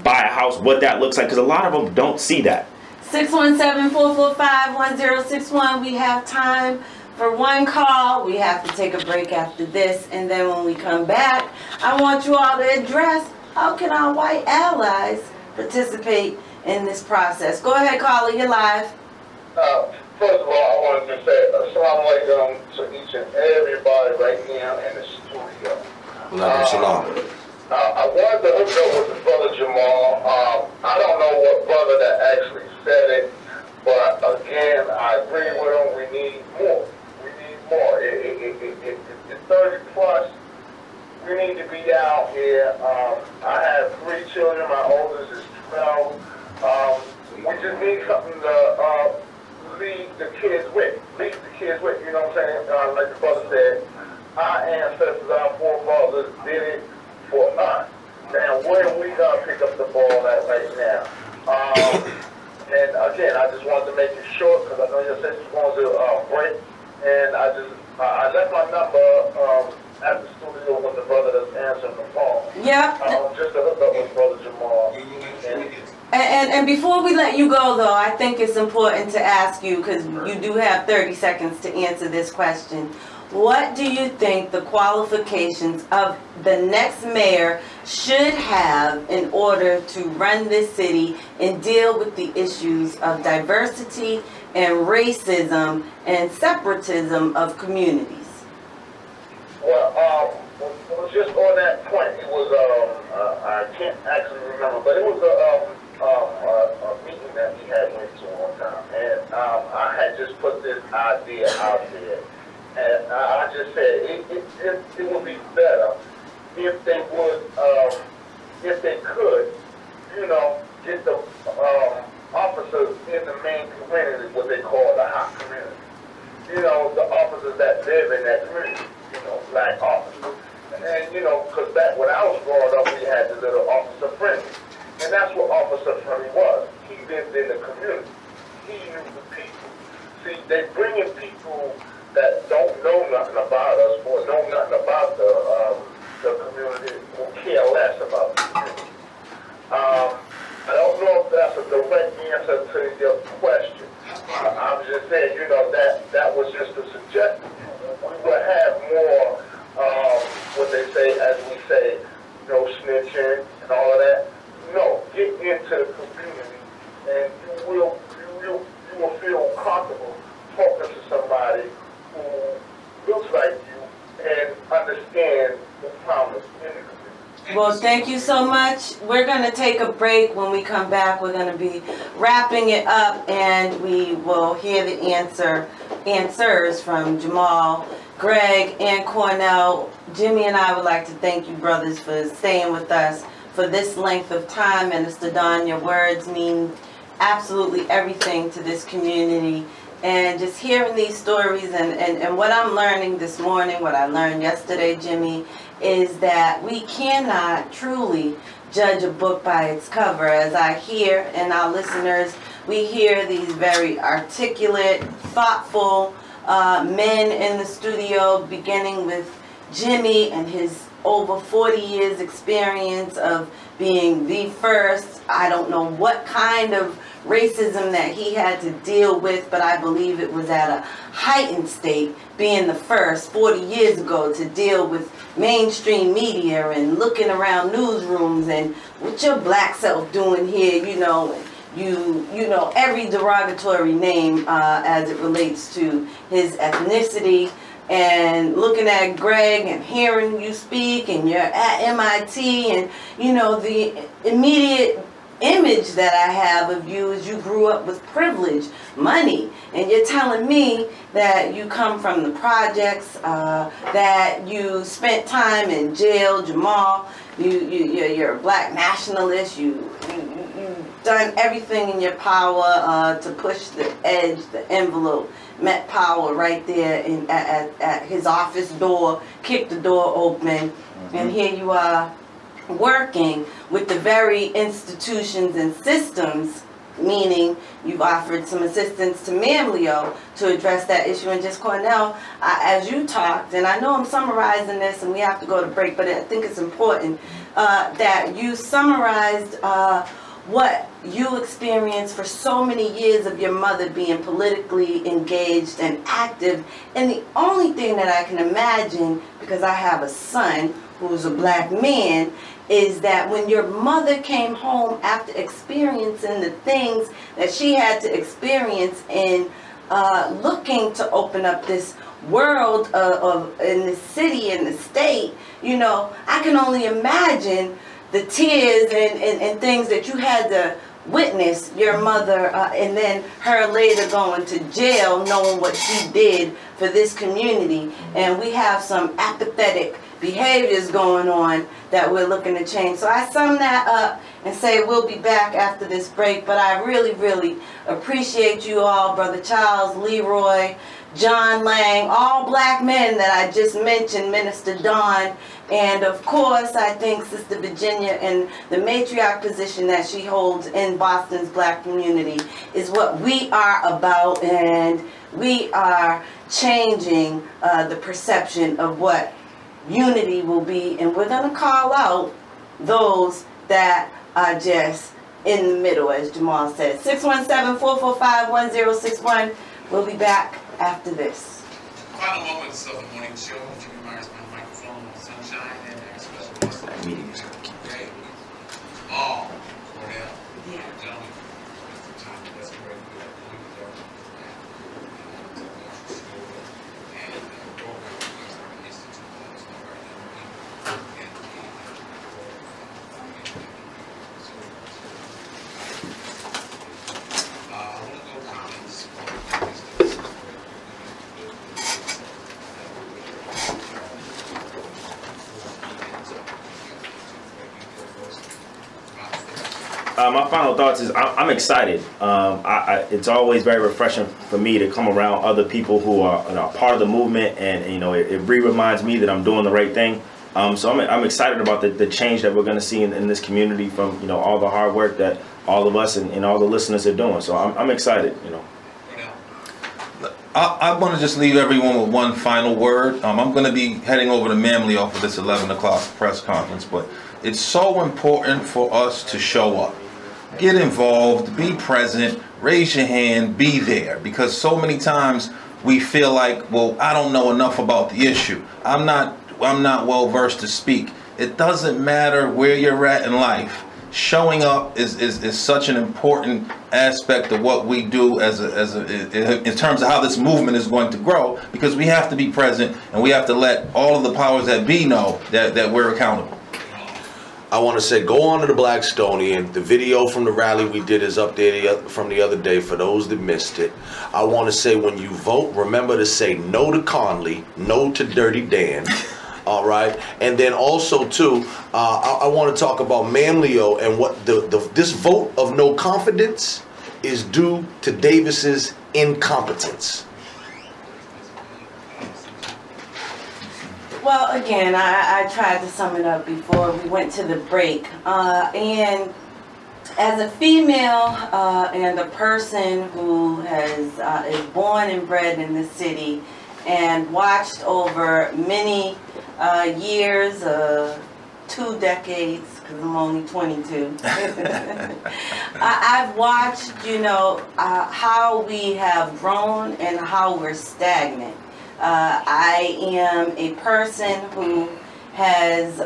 buy a house, what that looks like, because a lot of them don't see that. 617-445-1061. We have time for one call. We have to take a break after this, and then when we come back, I want you all to address how can our white allies participate in this process. Go ahead, caller, you're live. First of all, I wanted to say assalamu alaikum to each and everybody right now in the studio. I wanted to hook up with the brother Jamarhl. I don't know what brother that actually said it, but again, I agree with him. We need more. More. It's 30 plus. We need to be out here. I have 3 children. My oldest is 12. We just need something to lead the kids with. You know what I'm saying? Like the brother said, our ancestors, our forefathers did it for us. Now, where we gonna pick up the ball at right now? And again, I just wanted to make it short because I know your sister's going to break. And I left my number at the studio with the brother that's answering the phone. Yeah. Just to hook up with Brother Jamarhl. And before we let you go, though, I think it's important to ask you, because you do have 30 seconds to answer this question. What do you think the qualifications of the next mayor should have in order to run this city and deal with the issues of diversity and racism and separatism of communities? Well, just on that point, it was, I can't actually remember, but it was a meeting that we had went to one time, and I had just put this idea out there, and I just said it would be better if they would, if they could, get the officers in the main community, what they call the hot community. The officers that live in that community, black officers. And, because back when I was growing up, we had the little Officer Friendly. And that's what Officer Friendly was. He lived in the community. He knew the people. See, they bring in people that don't know nothing about us or know nothing about the community or care less about the community. I don't know if that's a direct answer to your question. I'm just saying, that was just a suggestion. We would have more, what they say, as we say, no snitching and all of that. No, get into the community, and you will feel comfortable talking to somebody who looks like you and understands the problems in the community. Well, thank you so much. We're going to take a break. When we come back, we're going to be wrapping it up, and we will hear the answers from Jamarhl, Greg, and Cornell. Jimmy and I would like to thank you, brothers, for staying with us for this length of time. Minister Don, your words mean absolutely everything to this community. And just hearing these stories and what I'm learning this morning, what I learned yesterday, Jimmy, is that we cannot truly judge a book by its cover. As I hear, and our listeners, we hear these very articulate, thoughtful men in the studio, beginning with Jimmy and his over 40 years experience of being the first. I don't know what kind of racism that he had to deal with, but I believe it was at a heightened state, being the first 40 years ago to deal with mainstream media and looking around newsrooms and what your black self doing here, you know, every derogatory name as it relates to his ethnicity. And looking at Greg and hearing you speak, and you're at MIT, and you know, the immediate image that I have of you is you grew up with privilege, money, and you're telling me that you come from the projects, that you spent time in jail. Jamarhl, you're a black nationalist. You've done everything in your power to push the edge, the envelope. Met power right there at his office door, kicked the door open, and here you are working with the very institutions and systems, meaning you've offered some assistance to Mamleo to address that issue. And just Cornell, as you talked, and I know I'm summarizing this and we have to go to break, but I think it's important that you summarized what you experienced for so many years of your mother being politically engaged and active. And the only thing that I can imagine, because I have a son who's a black man, is that when your mother came home after experiencing the things that she had to experience in looking to open up this world in the city and the state, you know, I can only imagine the tears and things that you had to witness your mother and then her later going to jail knowing what she did for this community. And we have some apathetic behaviors going on that we're looking to change. So I sum that up and say we'll be back after this break. But I really, really appreciate you all, Brother Charles, Leroy, John Lang, all black men that I just mentioned, Minister Dawn, and of course I think Sister Virginia, and the matriarch position that she holds in Boston's black community is what we are about, and we are changing the perception of what unity will be, and we're going to call out those that are just in the middle, as Jamarhl said. 617-445-1061. We'll be back after this. Final moments of the morning show. Jimmy Myers, my microphone on Sunshine, and our special guest. Okay. All Cornell. Yeah. Gentlemen, Mr. Tom, that's great. My final thoughts is I'm excited. It's always very refreshing for me to come around other people who are part of the movement, and you know, it reminds me that I'm doing the right thing. So I'm excited about the change that we're going to see in this community from, you know, all the hard work that all of us and all the listeners are doing. So I'm excited, you know. I want to just leave everyone with one final word. I'm going to be heading over to Mamleo for this 11 o'clock press conference, but it's so important for us to show up. Get involved, be present, raise your hand, be there. Because so many times we feel like, well, I don't know enough about the issue. I'm not well versed to speak. It doesn't matter where you're at in life. Showing up is such an important aspect of what we do in terms of how this movement is going to grow, because we have to be present and we have to let all of the powers that be know that we're accountable. I want to say go on to the Blackstonian. The video from the rally we did is up there from the other day for those that missed it. I want to say when you vote, remember to say no to Conley, no to Dirty Dan. All right, and then also too, I want to talk about Manlio and what this vote of no confidence is due to Davis's incompetence. Well, again, I tried to sum it up before we went to the break. And as a female and a person who is born and bred in the city and watched over many years, 2 decades, because I'm only 22. I've watched, you know, how we have grown and how we're stagnant. I am a person who has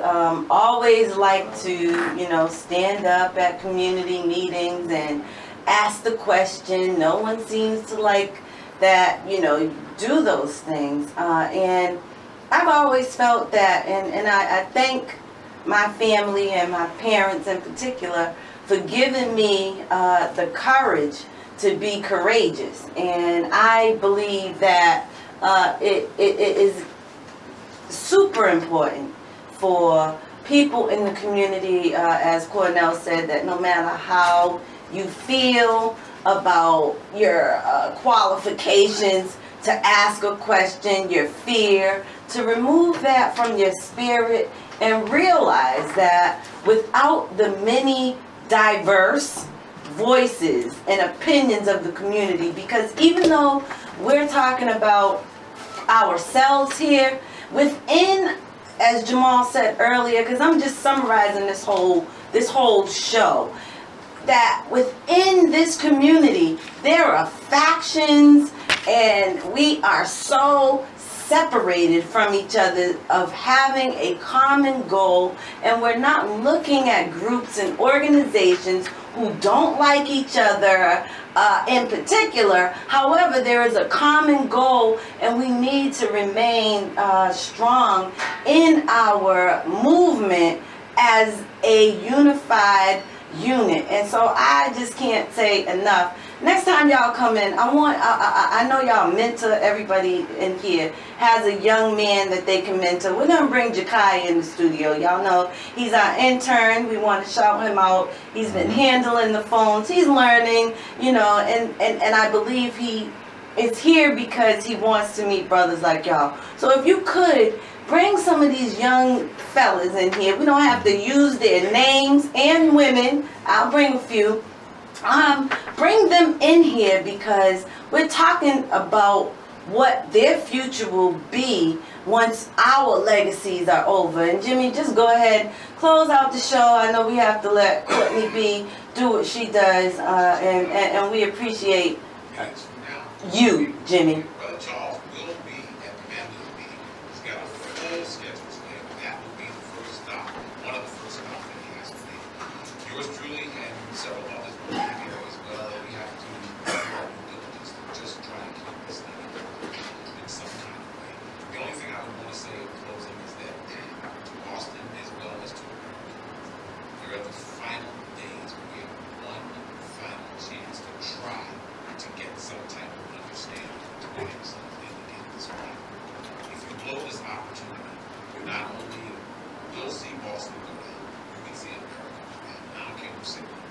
always liked to, you know, stand up at community meetings and ask the question. No one seems to like that, you know, do those things. And I've always felt that, and I thank my family and my parents in particular for giving me the courage to be courageous. And I believe that it is super important for people in the community, as Cornell said, that no matter how you feel about your qualifications to ask a question, your fear, to remove that from your spirit and realize that without the many diverse voices and opinions of the community, because even though we're talking about ourselves here, within, as Jamarhl said earlier, because I'm just summarizing this whole show, that within this community there are factions and we are so separated from each other of having a common goal, and we're not looking at groups and organizations who don't like each other in particular. However, there is a common goal and we need to remain strong in our movement as a unified unit. And so I just can't say enough. Next time y'all come in, I know y'all mentor, everybody in here has a young man that they can mentor. We're going to bring Jakai in the studio. Y'all know he's our intern. We want to shout him out. He's been handling the phones. He's learning, you know, and I believe he is here because he wants to meet brothers like y'all. So if you could, bring some of these young fellas in here. We don't have to use their names, and women. I'll bring a few. Bring them in here because we're talking about what their future will be once our legacies are over. And Jimmy, just go ahead, close out the show. I know we have to let Courtney B do what she does, and we appreciate you, Jimmy. Brother Charles will be at the Manlio meeting. He's got a full schedule today, but that will be the first stop, one of the first stops that he has to make. Yours truly and several others will be here as well. We have to do our due diligence to just try and keep this thing in some kind of way. The only thing I would want to say in closing is that to Austin as well as to America, we're at the final days where we have one final chance to try to get some type of understanding to make something to get this right. If you blow this opportunity, not only you'll see Boston go down, you can see America go down. I don't care who's sitting